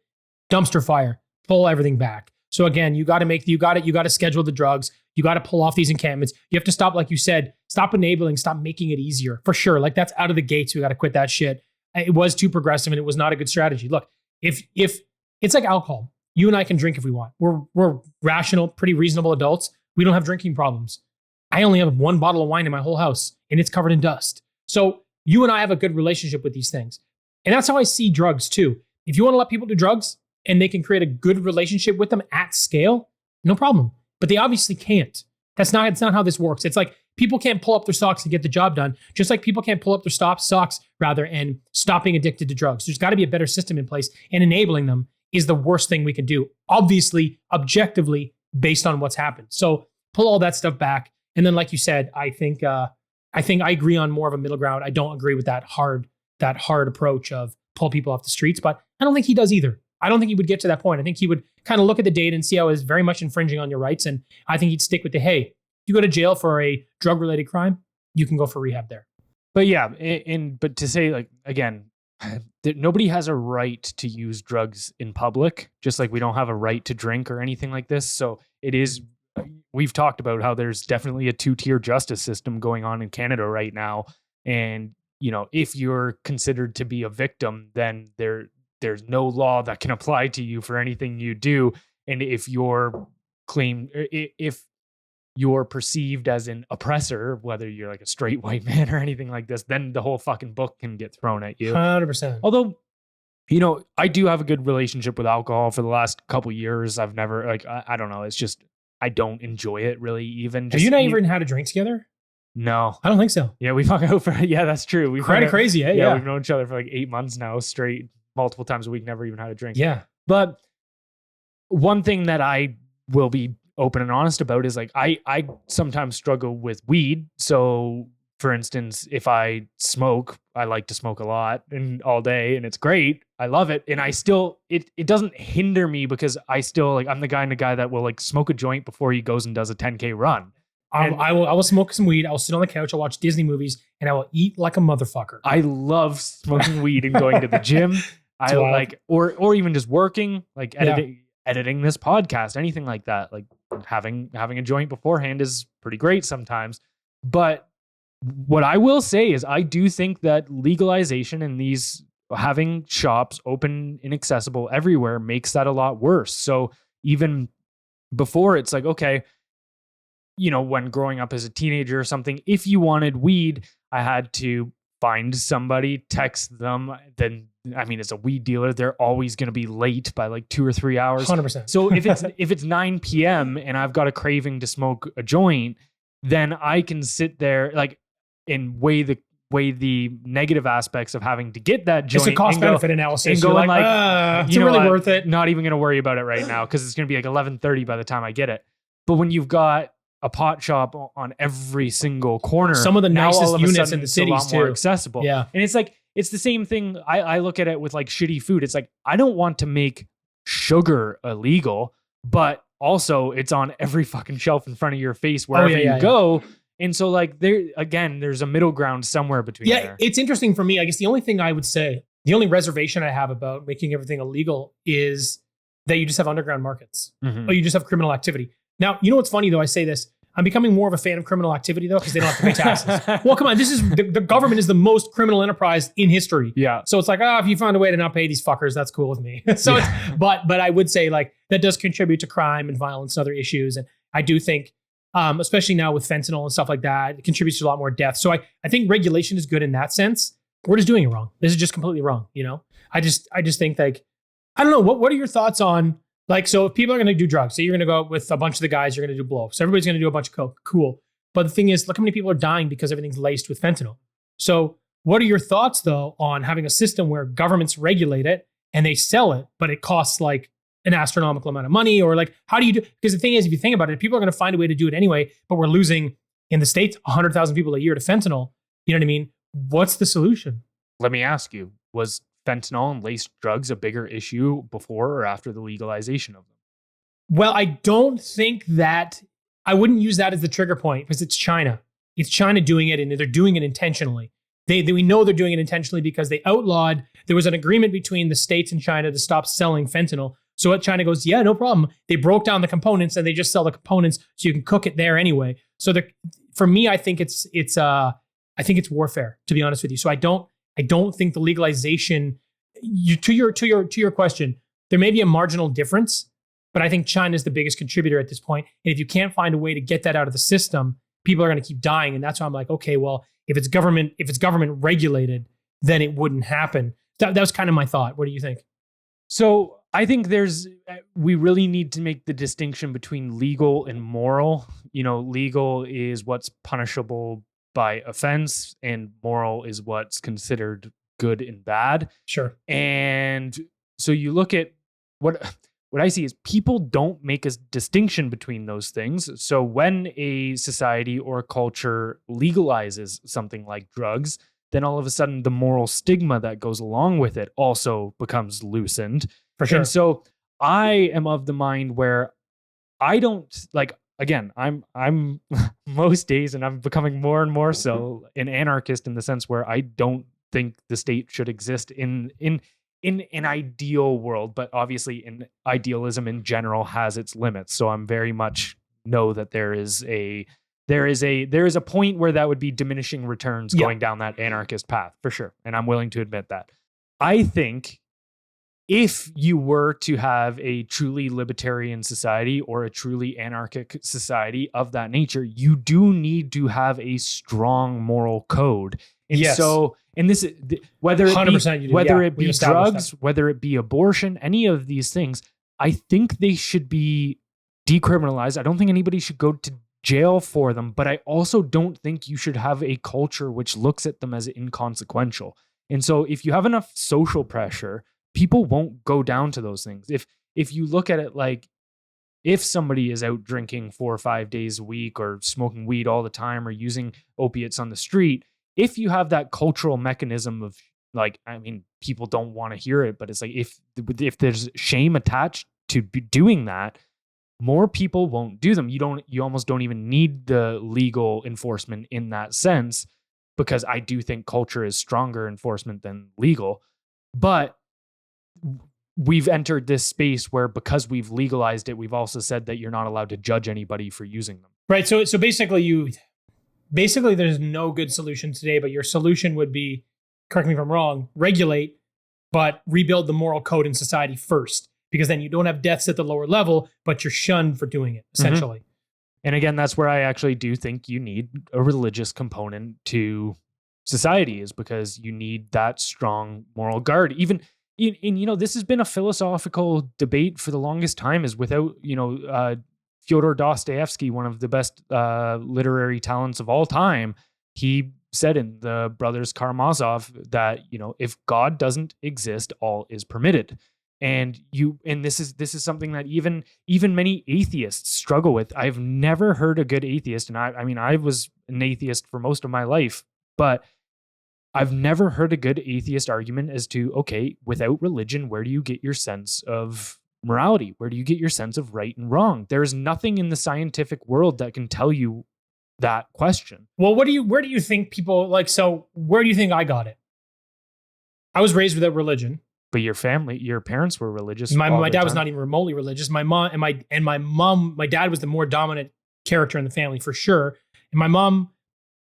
A: dumpster fire, pull everything back. So again, you got to schedule the drugs. You got to pull off these encampments. You have to stop, like you said, stop enabling, stop making it easier. For sure. Like that's out of the gates. We got to quit that shit. It was too progressive and it was not a good strategy. Look, if it's like alcohol, you and I can drink if we want. We're rational, pretty reasonable adults. We don't have drinking problems. I only have one bottle of wine in my whole house and it's covered in dust. So you and I have a good relationship with these things. And that's how I see drugs too. If you want to let people do drugs and they can create a good relationship with them at scale, no problem. But they obviously can't. It's not how this works. It's like people can't pull up their socks and get the job done, just like people can't pull up their socks and stop being addicted to drugs. There's got to be a better system in place, and enabling them is the worst thing we can do, obviously, objectively, based on what's happened. So pull all that stuff back. And then, like you said, I think I agree on more of a middle ground. I don't agree with that hard approach of pull people off the streets, but I don't think he does either. I don't think he would get to that point. I think he would kind of look at the data and see how it's very much infringing on your rights. And I think he'd stick with hey, you go to jail for a drug-related crime, you can go for rehab there.
B: But yeah, but to say, like, again, that nobody has a right to use drugs in public, just like we don't have a right to drink or anything like this. So we've talked about how there's definitely a two-tier justice system going on in Canada right now. And, you know, if you're considered to be a victim, then there's no law that can apply to you for anything you do. And if you're perceived as an oppressor, whether you're like a straight white man or anything like this, then the whole fucking book can get thrown at you.
A: 100%.
B: Although, you know, I do have a good relationship with alcohol for the last couple years. I've never, like, I don't know. It's just, I don't enjoy it really even.
A: Have you not even had a drink together?
B: No.
A: I don't think so.
B: Yeah, we've hung out that's true. We've
A: kind of crazy, eh?
B: Yeah, we've known each other for like 8 months now straight. Multiple times a week, never even had a drink.
A: Yeah.
B: But one thing that I will be open and honest about is like, I sometimes struggle with weed. So for instance, if I smoke, I like to smoke a lot and all day and it's great. I love it. And I still, it doesn't hinder me because I still like, I'm the kind of guy that will like smoke a joint before he goes and does a 10K run.
A: I will smoke some weed. I'll sit on the couch. I'll watch Disney movies and I will eat like a motherfucker.
B: I love smoking weed and going to the gym. I like, or even just working, like editing this podcast, anything like that. Like having a joint beforehand is pretty great sometimes. But what I will say is I do think that legalization and these having shops open and accessible everywhere makes that a lot worse. So even before, it's like, okay, you know, when growing up as a teenager or something, if you wanted weed, I had to find somebody, text them. Then, I mean, as a weed dealer, they're always going to be late by like 2 or 3 hours.
A: 100%.
B: So if it's 9 p.m. and I've got a craving to smoke a joint, then I can sit there like and weigh the negative aspects of having to get that joint.
A: It's a cost benefit analysis.
B: And go like,
A: it's really worth it.
B: Not even going to worry about it right now because it's going to be like 11:30 by the time I get it. But when you've got a pot shop on every single corner,
A: some of the nicest units in the
B: it's
A: cities
B: a lot
A: too.
B: more accessible.
A: Yeah.
B: And it's like, it's the same thing. I look at it with like shitty food. It's like, I don't want to make sugar illegal, but also it's on every fucking shelf in front of your face wherever you go. And so like there's a middle ground somewhere between there.
A: It's interesting for me. I guess the only thing I would say, the only reservation I have about making everything illegal is that you just have underground markets or you just have criminal activity. Now, you know what's funny though? I say this, I'm becoming more of a fan of criminal activity though, because they don't have to pay taxes. Well, come on, this is the government is the most criminal enterprise in history.
B: Yeah.
A: So it's like, if you found a way to not pay these fuckers, that's cool with me. So but I would say like that does contribute to crime and violence and other issues. And I do think, especially now with fentanyl and stuff like that, it contributes to a lot more death. So I think regulation is good in that sense. We're just doing it wrong. This is just completely wrong. You know, I just think like, I don't know. What are your thoughts on like, so if people are going to do drugs, so you're going to go with a bunch of the guys, you're going to do blow. So everybody's going to do a bunch of coke. Cool. But the thing is, look how many people are dying because everything's laced with fentanyl. So what are your thoughts though on having a system where governments regulate it and they sell it, but it costs like an astronomical amount of money? Or like, how do you do? Because the thing is, if you think about it, people are going to find a way to do it anyway, but we're losing in the States 100,000 people a year to fentanyl. You know what I mean? What's the solution?
B: Let me ask you, was fentanyl and laced drugs a bigger issue before or after the legalization of them?
A: Well, I don't think that, I wouldn't use that as the trigger point because it's China. It's China doing it and they're doing it intentionally. We know they're doing it intentionally because they outlawed, there was an agreement between the States and China to stop selling fentanyl. So what China goes, yeah, no problem. They broke down the components and they just sell the components so you can cook it there anyway. So for me, I think it's warfare, to be honest with you. So I don't think the legalization, to your question, there may be a marginal difference, but I think China is the biggest contributor at this point. And if you can't find a way to get that out of the system, people are going to keep dying. And that's why I'm like, okay, well, if it's government regulated, then it wouldn't happen. That was kind of my thought. What do you think?
B: So I think we really need to make the distinction between legal and moral. You know, legal is what's punishable by offense and moral is what's considered good and bad.
A: Sure.
B: And so you look at what I see is people don't make a distinction between those things. So when a society or a culture legalizes something like drugs, then all of a sudden the moral stigma that goes along with it also becomes loosened.
A: For sure.
B: And so I am of the mind where I don't like, again, I'm most days, and I'm becoming more and more so an anarchist in the sense where I don't think the state should exist in an ideal world, but obviously in idealism in general has its limits. So I'm very much know that there is a point where that would be diminishing returns going down that anarchist path for sure. And I'm willing to admit that. I think if you were to have a truly libertarian society or a truly anarchic society of that nature, you do need to have a strong moral code. And so, and this, whether it be drugs, whether it be abortion, any of these things, I think they should be decriminalized. I don't think anybody should go to jail for them, but I also don't think you should have a culture which looks at them as inconsequential. And so if you have enough social pressure, people won't go down to those things. If you look at it like, if somebody is out drinking 4 or 5 days a week or smoking weed all the time or using opiates on the street, if you have that cultural mechanism of like, I mean, people don't want to hear it, but it's like, if there's shame attached to doing that, more people won't do them. You almost don't even need the legal enforcement in that sense, because I do think culture is stronger enforcement than legal. But we've entered this space where, because we've legalized it, we've also said that you're not allowed to judge anybody for using them.
A: Right. So basically basically there's no good solution today, but your solution would be, correct me if I'm wrong, regulate, but rebuild the moral code in society first, because then you don't have deaths at the lower level, but you're shunned for doing it, essentially.
B: And again, that's where I actually do think you need a religious component to society, is because you need that strong moral guard. Even in, this has been a philosophical debate for the longest time, is without, Fyodor Dostoevsky, one of the best literary talents of all time, he said in the Brothers Karamazov that, if God doesn't exist, all is permitted. And this is something that even many atheists struggle with. I've never heard a good atheist, and I was an atheist for most of my life, but I've never heard a good atheist argument as to, okay, without religion, where do you get your sense of morality? Where do you get your sense of right and wrong? There's nothing in the scientific world that can tell you that question.
A: Well, where do you think people where do you think I got it? I was raised without religion.
B: But your parents were religious.
A: My dad was not even remotely religious. My mom my dad was the more dominant character in the family for sure. And my mom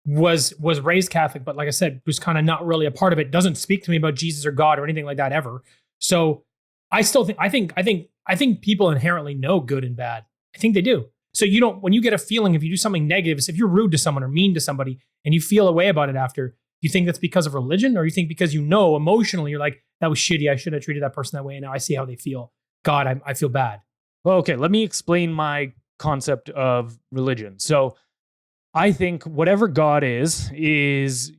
A: was raised Catholic, but like I said, was kind of not really a part of it. Doesn't speak to me about Jesus or God or anything like that ever. So I still think people inherently know good and bad. I think they do. So when you get a feeling, if you do something negative, if you're rude to someone or mean to somebody and you feel a way about it after, you think that's because of religion, or you think because emotionally you're like, that was shitty, I should have treated that person that way, and now I see how they feel. God, I feel bad.
B: Well, okay, let me explain my concept of religion. So I think whatever God is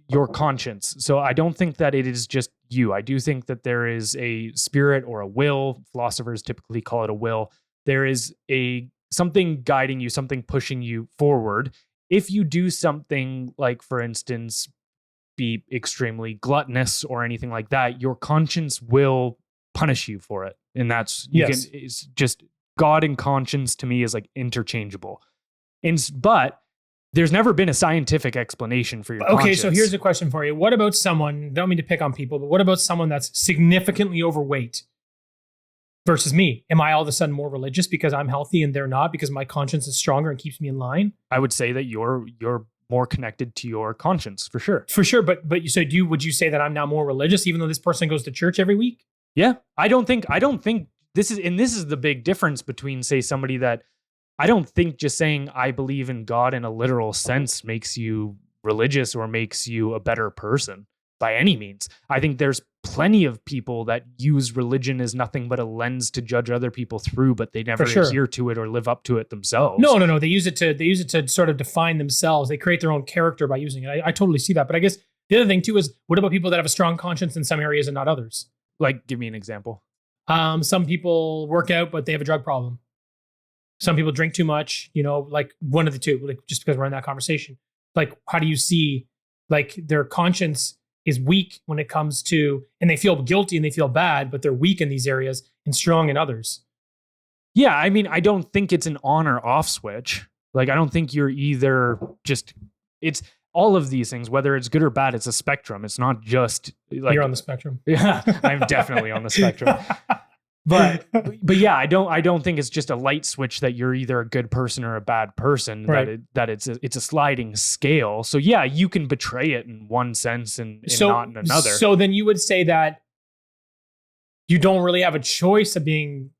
B: your conscience. So I don't think that it is just you. I do think that there is a spirit or a will. Philosophers typically call it a will. There is something guiding you, something pushing you forward. If you do something like, for instance, be extremely gluttonous or anything like that, your conscience will punish you for it. And that's, it's just God and conscience to me is like interchangeable. But there's never been a scientific explanation for your conscience.
A: Okay, so here's a question for you. What about someone, don't mean to pick on people, but what about someone that's significantly overweight versus me? Am I all of a sudden more religious because I'm healthy and they're not, because my conscience is stronger and keeps me in line?
B: I would say that you're more connected to your conscience, for sure.
A: For sure, but would you say that I'm now more religious even though this person goes to church every week?
B: Yeah. I don't think this is the big difference between, say, somebody that, I don't think just saying I believe in God in a literal sense makes you religious or makes you a better person by any means. I think there's plenty of people that use religion as nothing but a lens to judge other people through, but they never adhere to it or live up to it themselves.
A: No. They use it to sort of define themselves. They create their own character by using it. I totally see that. But I guess the other thing too is, what about people that have a strong conscience in some areas and not others?
B: Like, give me an example.
A: Some people work out, but they have a drug problem. Some people drink too much, like one of the two, like just because we're in that conversation. Like, how do you see, like, their conscience is weak when it comes to, and they feel guilty and they feel bad, but they're weak in these areas and strong in others?
B: Yeah, I mean, I don't think it's an on or off switch. Like, I don't think you're either it's all of these things, whether it's good or bad, it's a spectrum. It's not just like,
A: you're on the spectrum.
B: Yeah, I'm definitely on the spectrum. But yeah, I don't think it's just a light switch that you're either a good person or a bad person.
A: Right.
B: That it's a sliding scale. So yeah, you can betray it in one sense and not in another.
A: So then you would say that you don't really have a choice of being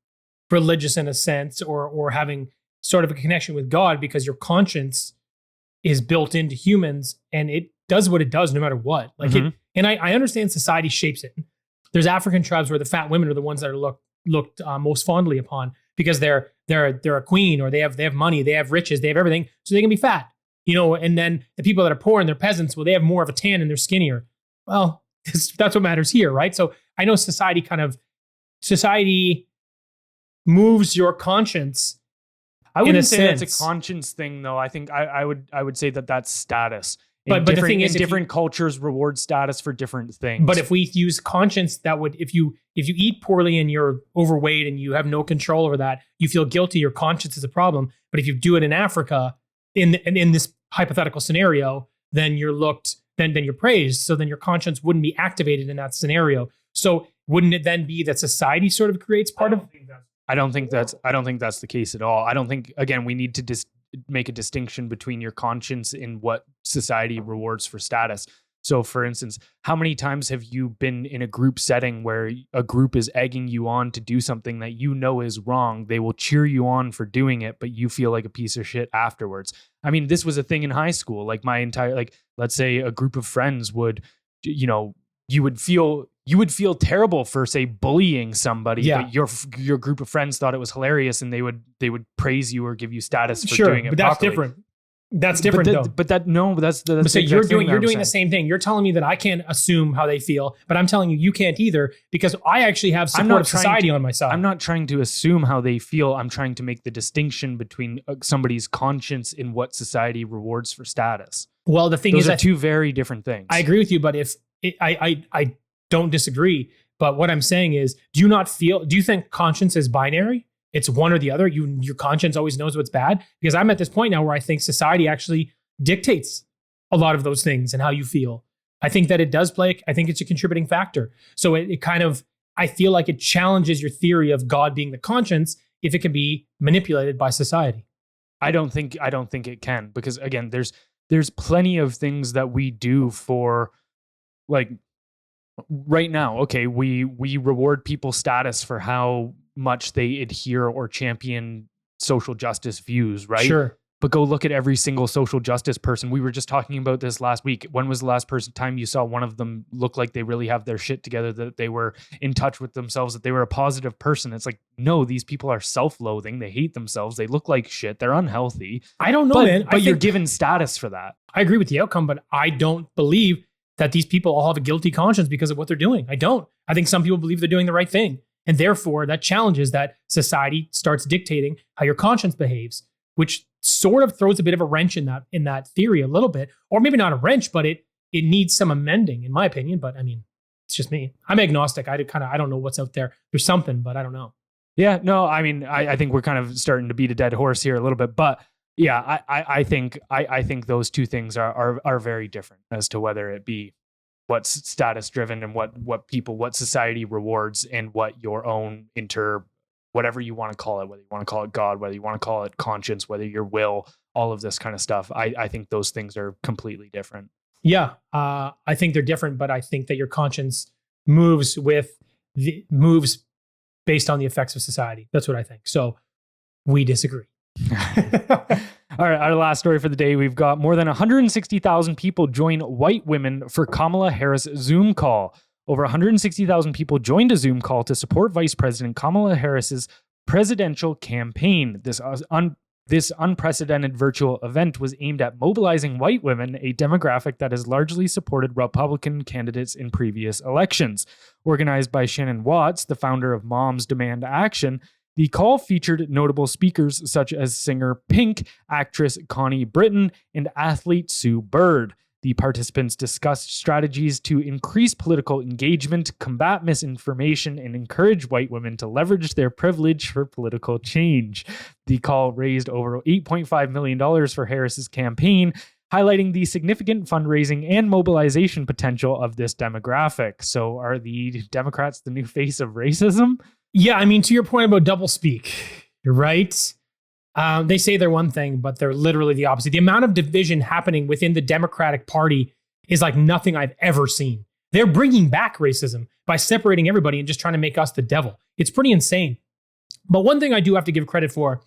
A: religious in a sense, or having sort of a connection with God, because your conscience is built into humans and it does what it does no matter what. Like I understand society shapes it. There's African tribes where the fat women are the ones that are looked most fondly upon because they're a queen, or they have money, they have riches, they have everything, so they can be fat, and then the people that are poor and they're peasants, well, they have more of a tan and they're skinnier. Well, that's what matters here, right? So I know society moves your conscience.
B: I wouldn't say that's a conscience thing, though. I think I would say that that's status. But the thing is, different cultures reward status for different things.
A: But if we use conscience, that would, if you eat poorly and you're overweight and you have no control over that, you feel guilty, your conscience is a problem. But if you do it in Africa, in this hypothetical scenario, then you're praised. So then your conscience wouldn't be activated in that scenario. So wouldn't it then be that society sort of creates part of?
B: I don't think that's the case at all. I don't think, again, we need to make a distinction between your conscience and what society rewards for status. So for instance, how many times have you been in a group setting where a group is egging you on to do something that you know is wrong? They will cheer you on for doing it, but you feel like a piece of shit afterwards. I mean, this was a thing in high school. Like my entire, like, let's say a group of friends would, you know, you would feel terrible for, say, bullying somebody, but your group of friends thought it was hilarious, and they would praise you or give you status for doing it.
A: But that's
B: properly.
A: different. That's different, though.
B: But that's
A: so you're doing the same thing. You're telling me that I can't assume how they feel, but I'm telling you can't either, because I actually have support of society on my side.
B: I'm not trying to assume how they feel. I'm trying to make the distinction between somebody's conscience and what society rewards for status.
A: Well, the thing
B: those
A: is,
B: are two very different things.
A: I agree with you, but I don't disagree. But what I'm saying is, do you think conscience is binary? It's one or the other. Your conscience always knows what's bad? Because I'm at this point now where I think society actually dictates a lot of those things and how you feel. I think that it does play. I think it's a contributing factor. So it kind of, I feel like it challenges your theory of God being the conscience if it can be manipulated by society.
B: I don't think it can, because again, there's plenty of things that we do for, like, right now. Okay, we reward people's status for how much they adhere or champion social justice views, right?
A: Sure.
B: But go look at every single social justice person. We were just talking about this last week. When was the last time you saw one of them look like they really have their shit together, that they were in touch with themselves, that they were a positive person? It's like, no, these people are self-loathing. They hate themselves. They look like shit. They're unhealthy.
A: I don't know, man.
B: But you're given status for that.
A: I agree with the outcome, but I don't believe that these people all have a guilty conscience because of what they're doing. I don't. I think some people believe they're doing the right thing. And therefore, that challenges that society starts dictating how your conscience behaves, which sort of throws a bit of a wrench in that theory a little bit, or maybe not a wrench, but it needs some amending, in my opinion. But I mean, it's just me. I'm agnostic. I don't know what's out there. There's something, but I don't know.
B: Yeah, no, I mean, I think we're kind of starting to beat a dead horse here a little bit, but yeah, I think those two things are very different as to whether it be what's status driven and what society rewards, and what your own whatever you want to call it, whether you want to call it God, whether you want to call it conscience, whether your will, all of this kind of stuff. I think those things are completely different.
A: Yeah, I think they're different, but I think that your conscience moves based on the effects of society. That's what I think. So we disagree.
B: All right, our last story for the day. We've got more than 160,000 people join white women for Kamala Harris Zoom call. Over 160,000 people joined a Zoom call to support Vice President Kamala Harris's presidential campaign. This unprecedented virtual event was aimed at mobilizing white women, a demographic that has largely supported Republican candidates in previous elections. Organized by Shannon Watts, the founder of Moms Demand Action, the call featured notable speakers such as singer Pink, actress Connie Britton, and athlete Sue Bird. The participants discussed strategies to increase political engagement, combat misinformation, and encourage white women to leverage their privilege for political change. The call raised over $8.5 million for Harris's campaign, highlighting the significant fundraising and mobilization potential of this demographic. So are the Democrats the new face of racism?
A: Yeah, I mean, to your point about doublespeak, you're right. They say they're one thing, but they're literally the opposite. The amount of division happening within the Democratic Party is like nothing I've ever seen. They're bringing back racism by separating everybody and just trying to make us the devil. It's pretty insane. But one thing I do have to give credit for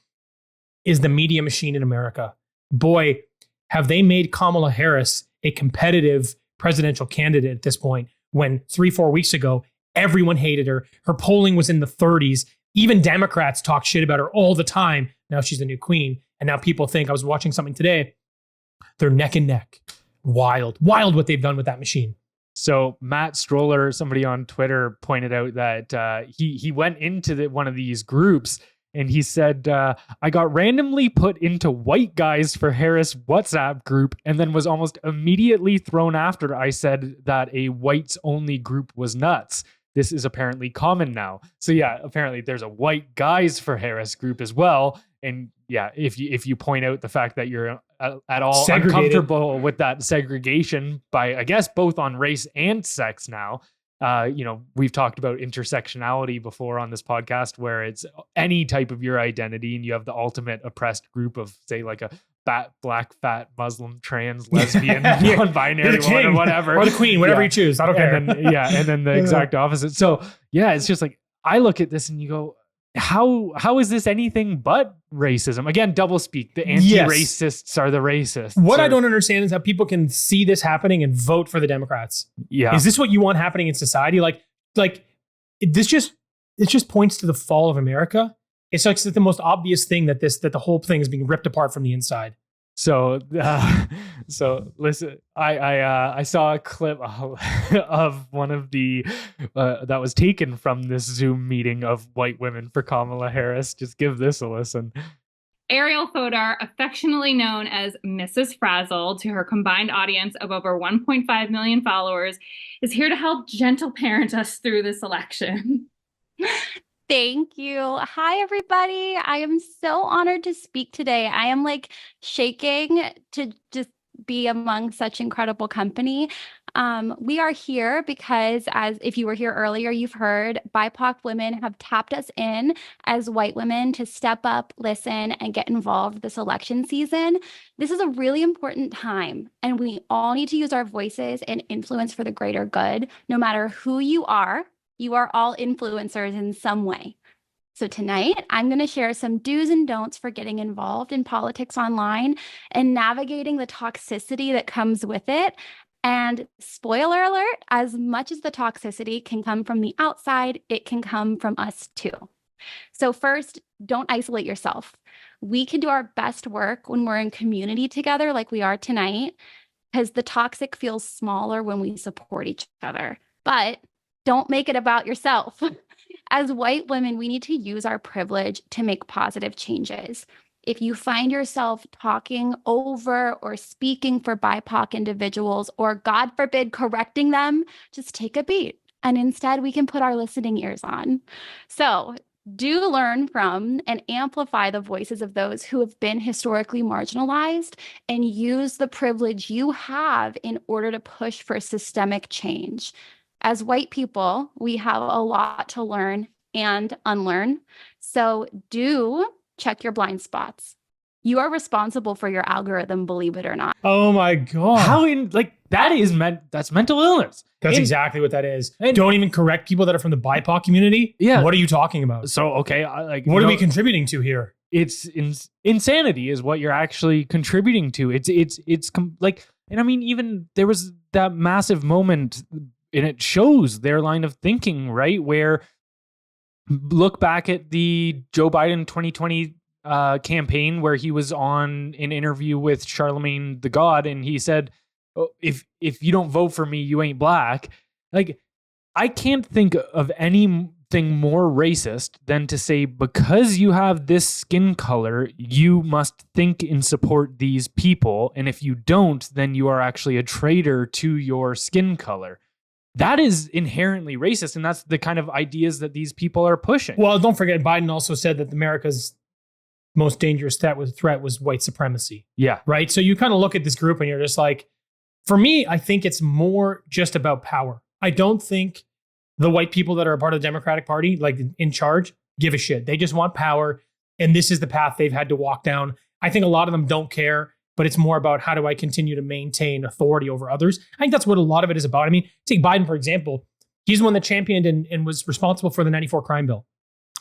A: is the media machine in America. Boy, have they made Kamala Harris a competitive presidential candidate at this point, when 3-4 weeks ago, everyone hated her. Her polling was in the 30s. Even Democrats talk shit about her all the time. Now she's the new queen. And now people think, I was watching something today, they're neck and neck. Wild what they've done with that machine.
B: So Matt Stroller, somebody on Twitter, pointed out that he went into one of these groups and he said, I got randomly put into white guys for Harris WhatsApp group and then was almost immediately thrown after I said that a whites only group was nuts. This is apparently common now. So yeah, apparently there's a white guys for Harris group as well. And yeah, if you point out the fact that you're at all uncomfortable with that segregation by, I guess, both on race and sex now, We've talked about intersectionality before on this podcast, where it's any type of your identity, and you have the ultimate oppressed group of, say, like a fat, black, fat, Muslim, trans, lesbian, non-binary one, or whatever,
A: or the queen, whatever you choose. I don't care.
B: And then the exact opposite. So yeah, it's just like, I look at this and you go, how is this anything but racism? Again, double speak. The anti-racists are the racists.
A: What I don't understand is how people can see this happening and vote for the Democrats.
B: Yeah.
A: Is this what you want happening in society? Like it just points to the fall of America. It's like the most obvious thing that the whole thing is being ripped apart from the inside.
B: So listen, I saw a clip of one of the that was taken from this Zoom meeting of white women for Kamala Harris. Just give this a listen.
E: Ariel Fodor, affectionately known as Mrs. Frazzle to her combined audience of over 1.5 million followers, is here to help gentle parent us through this election.
F: Thank you. Hi, everybody. I am so honored to speak today. I am like shaking to just be among such incredible company. We are here because, as if you were here earlier, you've heard BIPOC women have tapped us in as white women to step up, listen, and get involved this election season. This is a really important time, and we all need to use our voices and influence for the greater good, no matter who you are. You are all influencers in some way. So tonight, I'm going to share some do's and don'ts for getting involved in politics online and navigating the toxicity that comes with it. And spoiler alert, as much as the toxicity can come from the outside, it can come from us too. So first, don't isolate yourself. We can do our best work when we're in community together like we are tonight, because the toxic feels smaller when we support each other. But don't make it about yourself. As white women, we need to use our privilege to make positive changes. If you find yourself talking over or speaking for BIPOC individuals, or God forbid, correcting them, just take a beat. And instead, we can put our listening ears on. So do learn from and amplify the voices of those who have been historically marginalized, and use the privilege you have in order to push for systemic change. As white people, we have a lot to learn and unlearn. So do check your blind spots. You are responsible for your algorithm, believe it or not.
A: Oh my God.
B: That's mental illness.
A: That's exactly what that is. Don't even correct people that are from the BIPOC community.
B: Yeah.
A: What are you talking about?
B: So, okay.
A: What are we contributing to here?
B: It's insanity is what you're actually contributing to. And I mean, even there was that massive moment, and it shows their line of thinking, right? Where look back at the Joe Biden 2020 campaign, where he was on an interview with Charlemagne the God, and he said, oh, if you don't vote for me, you ain't black. Like, I can't think of anything more racist than to say, because you have this skin color, you must think and support these people. And if you don't, then you are actually a traitor to your skin color. That is inherently racist, and that's the kind of ideas that these people are pushing.
A: Well, don't forget, Biden also said that America's most dangerous threat was white supremacy.
B: Yeah.
A: Right? So you kind of look at this group and you're just like, for me, I think it's more just about power. I don't think the white people that are a part of the Democratic Party, like in charge, give a shit. They just want power, and this is the path they've had to walk down. I think a lot of them don't care, but it's more about, how do I continue to maintain authority over others? I think that's what a lot of it is about. I mean, take Biden, for example. He's the one that championed and was responsible for the 94 crime bill,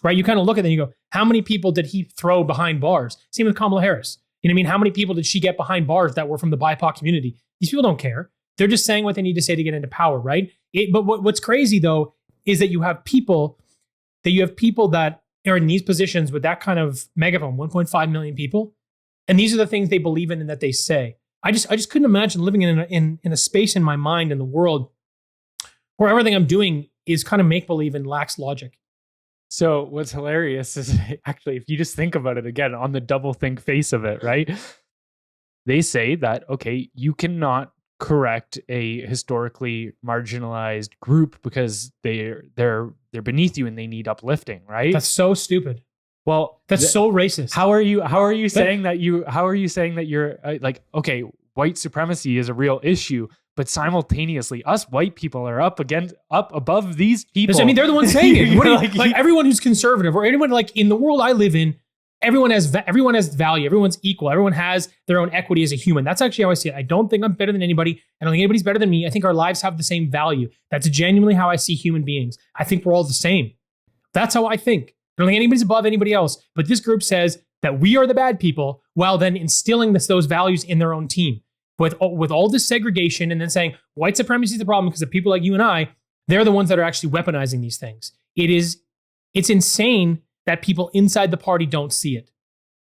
A: right? You kind of look at it and you go, how many people did he throw behind bars? Same with Kamala Harris. You know what I mean? How many people did she get behind bars that were from the BIPOC community? These people don't care. They're just saying what they need to say to get into power, right? But what's crazy, though, is that you have people that are in these positions with that kind of megaphone, 1.5 million people. And these are the things they believe in and that they say. I just couldn't imagine living in a space in my mind in the world where everything I'm doing is kind of make-believe and lacks logic.
B: So what's hilarious is, actually, if you just think about it again on the double think face of it, right? They say that, okay, you cannot correct a historically marginalized group because they're beneath you and they need uplifting, right?
A: That's so stupid.
B: Well,
A: that's so racist.
B: How are you saying that you're like, okay, white supremacy is a real issue, but simultaneously us white people are up above these people.
A: I mean, they're the ones saying it. Like everyone who's conservative or anyone like in the world I live in, everyone has value. Everyone's equal. Everyone has their own equity as a human. That's actually how I see it. I don't think I'm better than anybody. I don't think anybody's better than me. I think our lives have the same value. That's genuinely how I see human beings. I think we're all the same. That's how I think. I don't think anybody's above anybody else. But this group says that we are the bad people while then instilling those values in their own team. With all this segregation and then saying white supremacy is the problem because of people like you and I, they're the ones that are actually weaponizing these things. It's insane that people inside the party don't see it.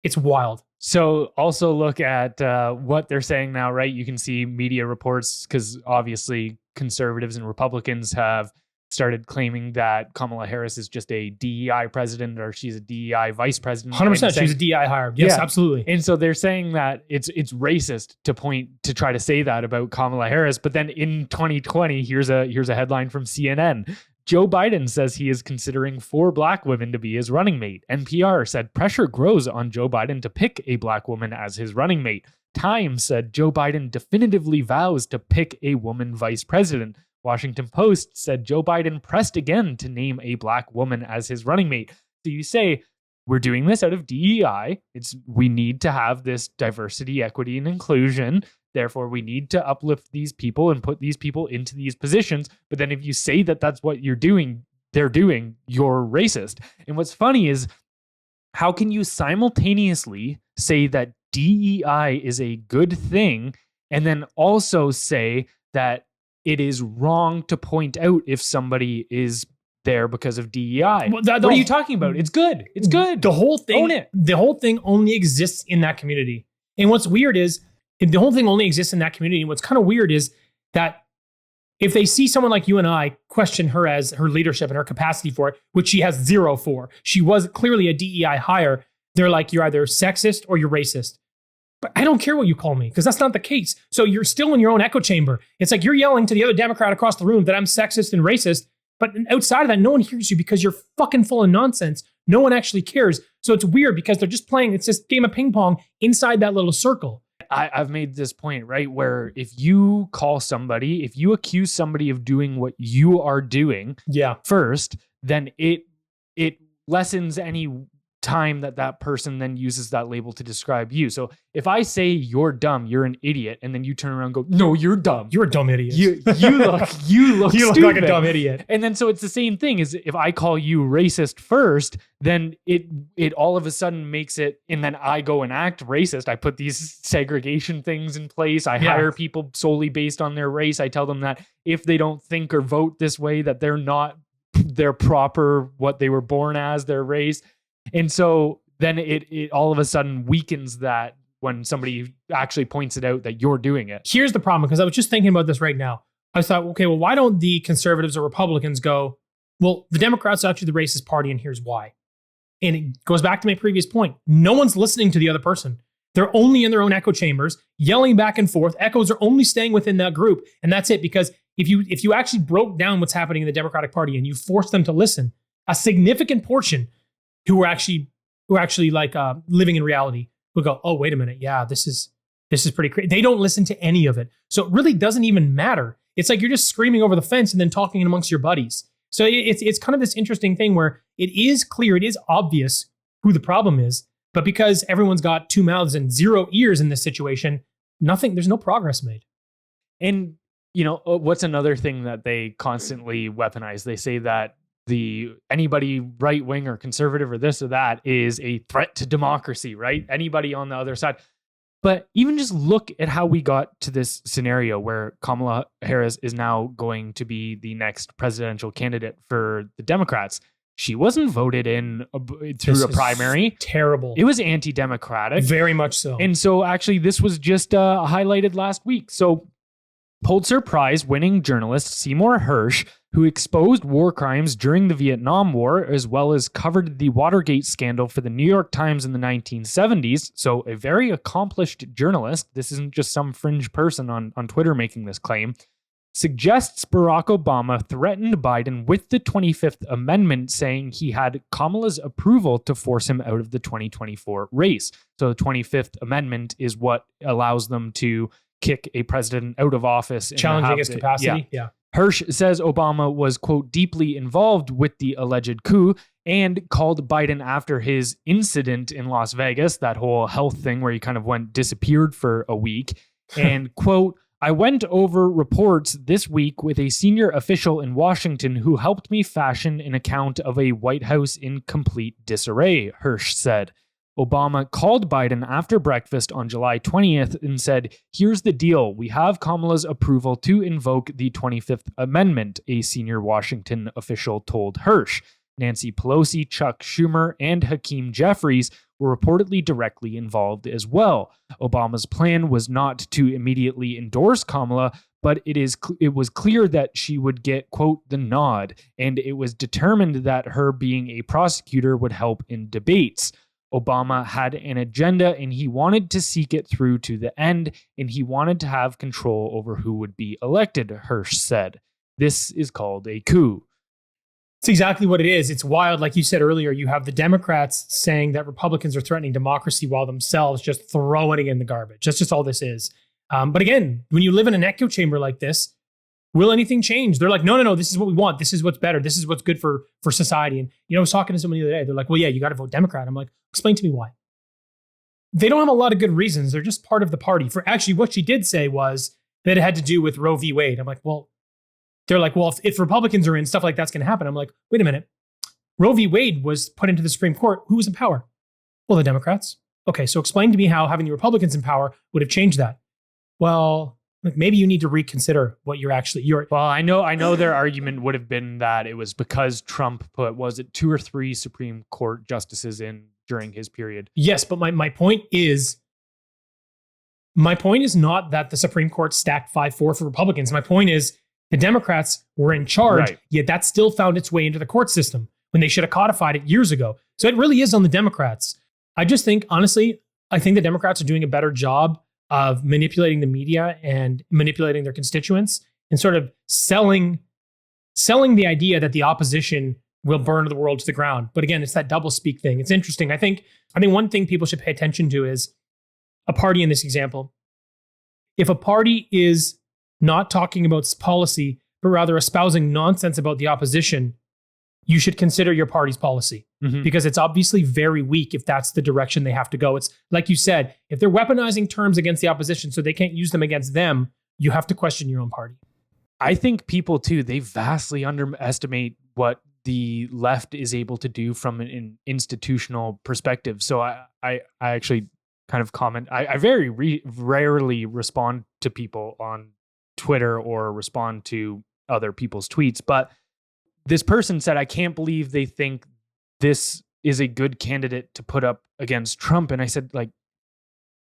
A: It's wild.
B: So also look at what they're saying now, right? You can see media reports because obviously conservatives and Republicans have started claiming that Kamala Harris is just a DEI president or she's a DEI vice president.
A: 100%. She's a DEI hire. Yes, yeah, absolutely.
B: And so they're saying that it's racist to try to say that about Kamala Harris. But then in 2020, here's a headline from CNN. Joe Biden says he is considering 4 black women to be his running mate. NPR said pressure grows on Joe Biden to pick a black woman as his running mate. Time said Joe Biden definitively vows to pick a woman vice president. Washington Post said Joe Biden pressed again to name a black woman as his running mate. So you say, we're doing this out of DEI. We need to have this diversity, equity, and inclusion. Therefore, we need to uplift these people and put these people into these positions. But then if you say that that's what you're doing, you're racist. And what's funny is, how can you simultaneously say that DEI is a good thing and then also say that it is wrong to point out if somebody is there because of DEI? What are you talking about? It's good. It's good.
A: The whole thing,
B: own it.
A: The whole thing only exists in that community. And what's weird is the whole thing only exists in that community. And what's kind of weird is that if they see someone like you and I question her as her leadership and her capacity for it, which she has 0 for, she was clearly a DEI hire. They're like, you're either sexist or you're racist. But I don't care what you call me because that's not the case. So you're still in your own echo chamber. It's like you're yelling to the other Democrat across the room that I'm sexist and racist. But outside of that, no one hears you because you're fucking full of nonsense. No one actually cares. So it's weird because they're just playing. It's this game of ping pong inside that little circle.
B: I've made this point, right? Where if you accuse somebody of doing what you are doing first, then it lessens any time that person then uses that label to describe you. So if I say you're dumb, you're an idiot, and then you turn around and go, no, you're dumb.
A: You're a dumb idiot.
B: You look stupid.
A: Like a dumb idiot.
B: And then so it's the same thing is if I call you racist first, then it all of a sudden makes it, and then I go and act racist. I put these segregation things in place. I hire people solely based on their race. I tell them that if they don't think or vote this way, that they're not their proper, what they were born as, their race. And so then it all of a sudden weakens that when somebody actually points it out that you're doing it.
A: Here's the problem, because I was just thinking about this right now. I thought, okay, well, why don't the conservatives or Republicans go, well, the Democrats are actually the racist party, and here's why. And it goes back to my previous point. No one's listening to the other person. They're only in their own echo chambers, yelling back and forth. Echoes are only staying within that group. And that's it. Because if you actually broke down what's happening in the Democratic Party and you forced them to listen, a significant portion who are actually like living in reality would go, oh, wait a minute. Yeah, this is pretty crazy. They don't listen to any of it. So it really doesn't even matter. It's like you're just screaming over the fence and then talking amongst your buddies. So it's kind of this interesting thing where it is clear, it is obvious who the problem is, but because everyone's got 2 mouths and 0 ears in this situation, there's no progress made.
B: And, what's another thing that they constantly weaponize? They say that anybody right wing or conservative or this or that is a threat to democracy, right? Anybody on the other side. But even just look at how we got to this scenario where Kamala Harris is now going to be the next presidential candidate for the Democrats. She wasn't voted in through a primary.
A: Terrible.
B: It was anti-democratic.
A: Very much so.
B: And so actually this was just highlighted last week. So Pulitzer Prize winning journalist Seymour Hersh, who exposed war crimes during the Vietnam War, as well as covered the Watergate scandal for the New York Times in the 1970s. So a very accomplished journalist. This isn't just some fringe person on Twitter making this claim. Suggests Barack Obama threatened Biden with the 25th Amendment, saying he had Kamala's approval to force him out of the 2024 race. So the 25th Amendment is what allows them to kick a president out of office. And
A: challenging
B: have
A: his
B: the-
A: capacity.
B: Yeah.
A: Yeah.
B: Hirsch says Obama was, quote, deeply involved with the alleged coup and called Biden after his incident in Las Vegas, that whole health thing where he kind of disappeared for a week. And, quote, I went over reports this week with a senior official in Washington who helped me fashion an account of a White House in complete disarray, Hirsch said. Obama called Biden after breakfast on July 20th and said, here's the deal. We have Kamala's approval to invoke the 25th Amendment, a senior Washington official told Hirsch. Nancy Pelosi, Chuck Schumer, and Hakeem Jeffries were reportedly directly involved as well. Obama's plan was not to immediately endorse Kamala, but it was clear that she would get, quote, the nod, and it was determined that her being a prosecutor would help in debates. Obama had an agenda and he wanted to seek it through to the end, and he wanted to have control over who would be elected, Hirsch said. This is called a coup.
A: It's exactly what it is. It's wild. Like you said earlier, you have the Democrats saying that Republicans are threatening democracy while themselves just throwing it in the garbage. That's just all this is. But again, when you live in an echo chamber like this, will anything change? They're like, no, this is what we want. This is what's better. This is what's good for society. And, I was talking to someone the other day. They're like, well, yeah, you got to vote Democrat. I'm like, explain to me why. They don't have a lot of good reasons. They're just part of the party. For actually, what she did say was that it had to do with Roe v. Wade. I'm like, well, they're like, well, if Republicans are in, stuff like that's going to happen. I'm like, wait a minute. Roe v. Wade was put into the Supreme Court. Who was in power? Well, the Democrats. Okay, so explain to me how having the Republicans in power would have changed that. Well, like maybe you need to reconsider what you're.
B: Well, I know their argument would have been that it was because Trump put, was it 2 or 3 Supreme Court justices in during his period?
A: Yes, but my point is not that the Supreme Court stacked 5-4 for Republicans. My point is the Democrats were in charge,
B: right.
A: Yet that still found its way into the court system when they should have codified it years ago. So it really is on the Democrats. I just think, honestly, I think the Democrats are doing a better job of manipulating the media and manipulating their constituents and sort of selling the idea that the opposition will burn the world to the ground. But again, it's that doublespeak thing. It's interesting. I think one thing people should pay attention to is a party in this example. If a party is not talking about policy, but rather espousing nonsense about the opposition, you should consider your party's policy because it's obviously very weak if that's the direction they have to go. It's like you said, if they're weaponizing terms against the opposition so they can't use them against them, you have to question your own party.
B: I think people too, they vastly underestimate what the left is able to do from an institutional perspective. So I actually kind of comment. I very rarely respond to people on Twitter or respond to other people's tweets, but this person said, I can't believe they think this is a good candidate to put up against Trump. And I said, like,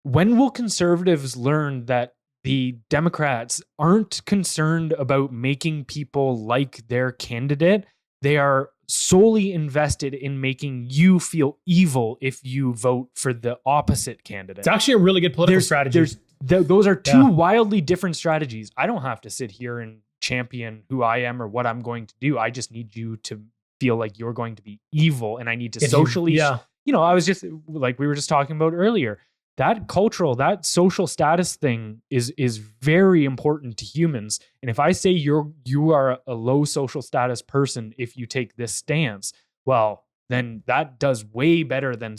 B: when will conservatives learn that the Democrats aren't concerned about making people like their candidate? They are solely invested in making you feel evil if you vote for the opposite candidate.
A: It's actually a really good political strategy.
B: Those are two wildly different strategies. I don't have to sit here and champion who I am or what I'm going to do. I just need you to feel like you're going to be evil, and I need to socially, I was just like we were just talking about earlier, that that social status thing is very important to humans. And if I say you are a low social status person if you take this stance, well, then that does way better than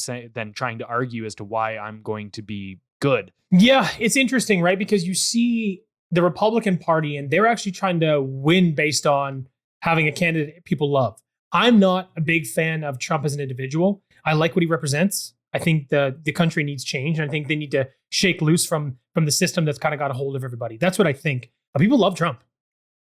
B: trying to argue as to why I'm going to be good.
A: Yeah, it's interesting, right? Because you see the Republican Party, and they're actually trying to win based on having a candidate people love. I'm not a big fan of Trump as an individual. I like what he represents. I think the country needs change, and I think they need to shake loose from the system that's kind of got a hold of everybody. That's what I think. But people love Trump.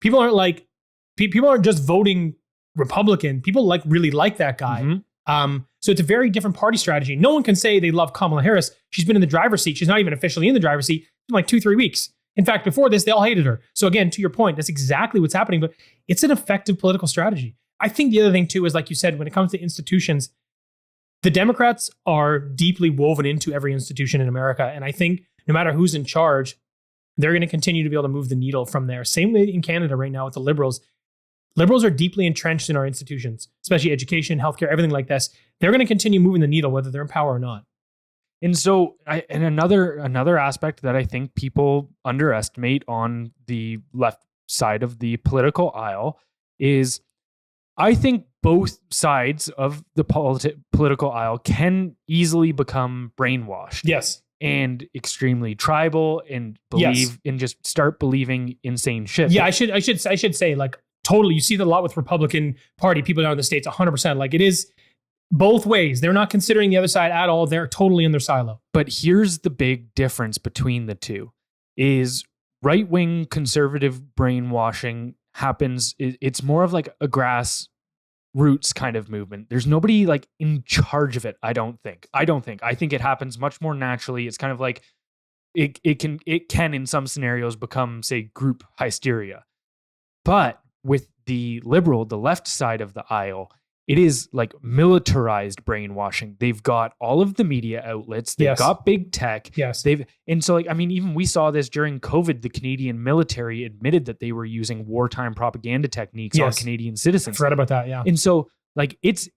A: People aren't just voting Republican. People really like that guy. Mm-hmm. So it's a very different party strategy. No one can say they love Kamala Harris. She's been in the driver's seat. She's not even officially in the driver's seat in like 2-3 weeks. In fact, before this, they all hated her. So again, to your point, that's exactly what's happening, but it's an effective political strategy. I think the other thing too is, like you said, when it comes to institutions, the Democrats are deeply woven into every institution in America. And I think no matter who's in charge, they're going to continue to be able to move the needle from there. Same way in Canada right now with the Liberals. Liberals are deeply entrenched in our institutions, especially education, healthcare, everything like this. They're going to continue moving the needle, whether they're in power or not.
B: And so, and another aspect that I think people underestimate on the left side of the political aisle is, I think both sides of the political aisle can easily become brainwashed.
A: Yes.
B: And extremely tribal and believe and just start believing insane shit.
A: Yeah, I should say, like, totally. You see that a lot with Republican Party people down in the States, 100%. Like, it is both ways. They're not considering the other side at all. They're totally in their silo.
B: But here's the big difference between the two is right-wing conservative brainwashing happens. It's more of like a grassroots kind of movement. There's nobody like in charge of it. I don't think. I think it happens much more naturally. It's kind of like it can in some scenarios become, say, group hysteria. But with the left side of the aisle, it is like militarized brainwashing. They've got all of the media outlets. They've got big tech.
A: Yes.
B: And so, like, I mean, even we saw this during COVID. The Canadian military admitted that they were using wartime propaganda techniques on Canadian citizens.
A: I read about that. Yeah.
B: And so, like, it's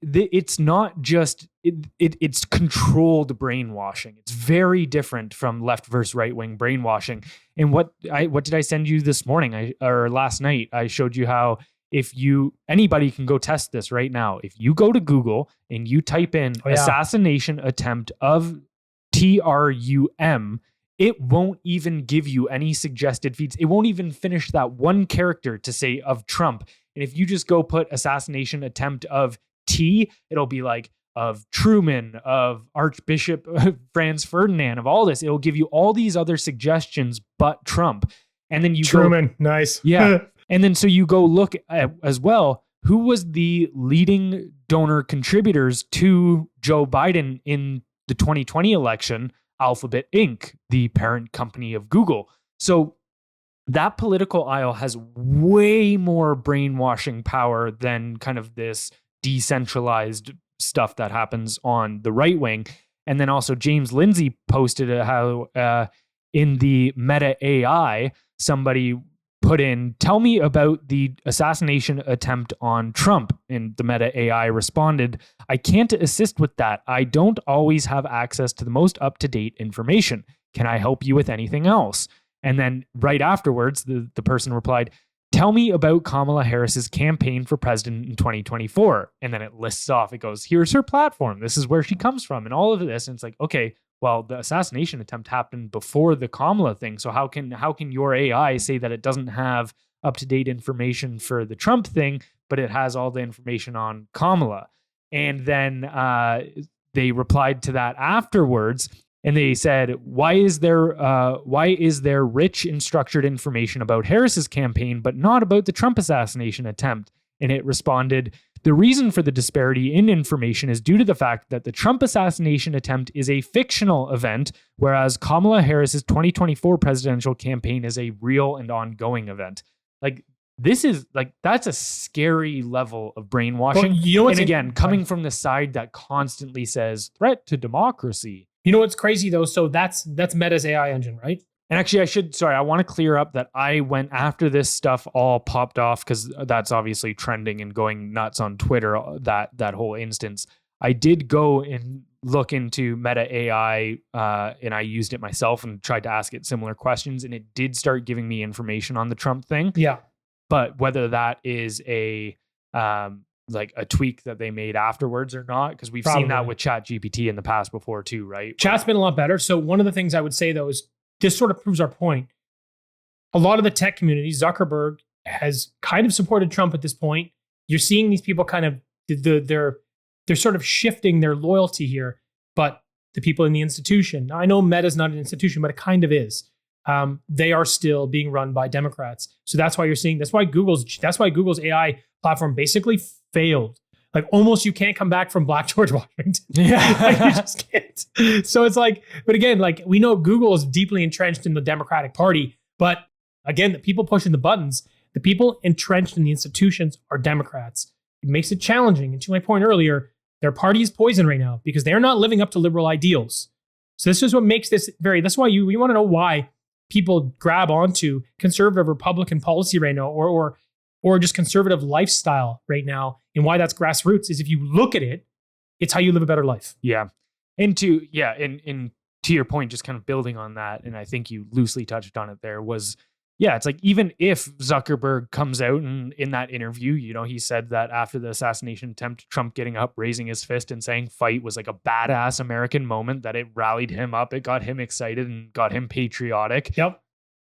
B: not just it's controlled brainwashing. It's very different from left versus right wing brainwashing. And what did I send you this morning? Or last night? I showed you how, if anybody can go test this right now. If you go to Google and you type in assassination attempt of TRUM, it won't even give you any suggested feeds. It won't even finish that one character to say of Trump. And if you just go put assassination attempt of T, it'll be like of Truman, of Archbishop Franz Ferdinand, of all this. It'll give you all these other suggestions but Trump. And then you
A: Truman, nice.
B: Yeah. And then so you go look at as well, who was the leading donor contributors to Joe Biden in the 2020 election? Alphabet Inc., the parent company of Google. So that political aisle has way more brainwashing power than kind of this decentralized stuff that happens on the right wing. And then also James Lindsay posted how in the Meta AI, somebody put in, tell me about the assassination attempt on Trump. And the Meta AI responded, I can't assist with that. I don't always have access to the most up-to-date information. Can I help you with anything else? And then right afterwards, the person replied, tell me about Kamala Harris's campaign for president in 2024. And then it lists off, it goes, here's her platform. This is where she comes from and all of this. And it's like, okay, well, the assassination attempt happened before the Kamala thing. So how can your AI say that it doesn't have up-to-date information for the Trump thing, but it has all the information on Kamala? And then they replied to that afterwards, and they said, why is there rich and structured information about Harris's campaign, but not about the Trump assassination attempt? And it responded, the reason for the disparity in information is due to the fact that the Trump assassination attempt is a fictional event, whereas Kamala Harris's 2024 presidential campaign is a real and ongoing event. Like, this is like, that's a scary level of brainwashing.
A: Well, you know what's
B: and again, coming from the side that constantly says threat to democracy.
A: You know what's crazy though? So that's Meta's AI engine, right?
B: And actually, I want to clear up that I went after this stuff all popped off, because that's obviously trending and going nuts on Twitter, that whole instance. I did go and look into Meta AI, and I used it myself and tried to ask it similar questions, and it did start giving me information on the Trump thing.
A: Yeah.
B: But whether that is a like a tweak that they made afterwards or not, because we've seen that with ChatGPT in the past before too, right?
A: Chat's been a lot better. So one of the things I would say though is, this sort of proves our point. A lot of the tech community, Zuckerberg has kind of supported Trump at this point. You're seeing these people kind of, they're sort of shifting their loyalty here, but the people in the institution, now I know Meta's not an institution, but it kind of is. They are still being run by Democrats. So that's why you're seeing, that's why Google's AI platform basically failed. Like, almost you can't come back from Black George Washington. Yeah. Like, you just can't. So it's like, but again, like, we know Google is deeply entrenched in the Democratic Party, but again, the people pushing the buttons, the people entrenched in the institutions are Democrats. It makes it challenging. And to my point earlier, their party is poison right now because they're not living up to liberal ideals. So this is what makes this that's why we want to know why people grab onto conservative Republican policy right now, or just conservative lifestyle right now, and why that's grassroots is, if you look at it, it's how you live a better life.
B: Yeah. And to your point, just kind of building on that, and I think you loosely touched on it there, was it's like, even if Zuckerberg comes out and in that interview, he said that after the assassination attempt, Trump getting up, raising his fist and saying fight was like a badass American moment, that it rallied him up, it got him excited and got him patriotic.
A: Yep.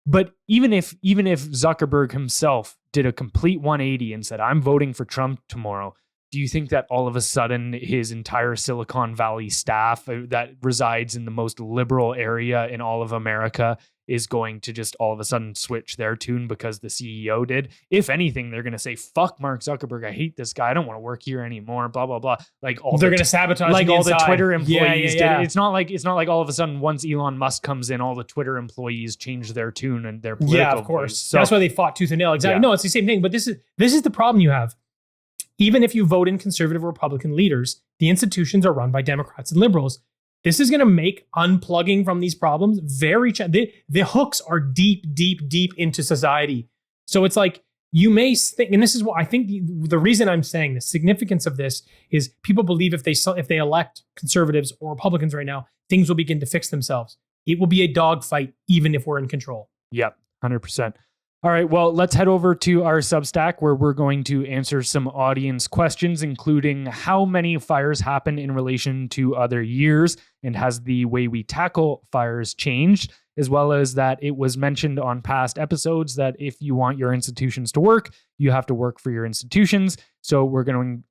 B: But even if Zuckerberg himself did a complete 180 and said, I'm voting for Trump tomorrow, do you think that all of a sudden his entire Silicon Valley staff that resides in the most liberal area in all of America is going to just all of a sudden switch their tune because the CEO did? If anything, they're going to say, fuck Mark Zuckerberg. I hate this guy. I don't want to work here anymore. Blah, blah, blah. Like
A: they're going to sabotage
B: like all
A: inside.
B: the Twitter employees
A: Yeah.
B: did. It's not like all of a sudden once Elon Musk comes in, all the Twitter employees change their tune and their political
A: Yeah, of course.
B: views. So,
A: that's why they fought tooth and nail. Exactly.
B: Yeah.
A: No, it's the same thing. But this is the problem you have. Even if you vote in conservative or Republican leaders, the institutions are run by Democrats and liberals. This is going to make unplugging from these problems very the hooks are deep into society. So it's like, you may think, and this is what I think the reason I'm saying the significance of this is, people believe if they elect conservatives or Republicans right now, things will begin to fix themselves. It will be a dogfight, even if we're in control.
B: Yep, 100%. All right, well, let's head over to our Substack, where we're going to answer some audience questions, including how many fires happen in relation to other years, and has the way we tackle fires changed, as well as that it was mentioned on past episodes that if you want your institutions to work, you have to work for your institutions. So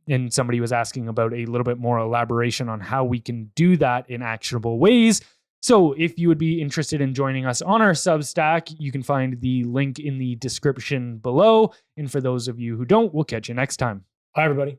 B: and somebody was asking about a little bit more elaboration on how we can do that in actionable ways. So if you would be interested in joining us on our Substack, you can find the link in the description below. And for those of you who don't, we'll catch you next time.
A: Bye, everybody.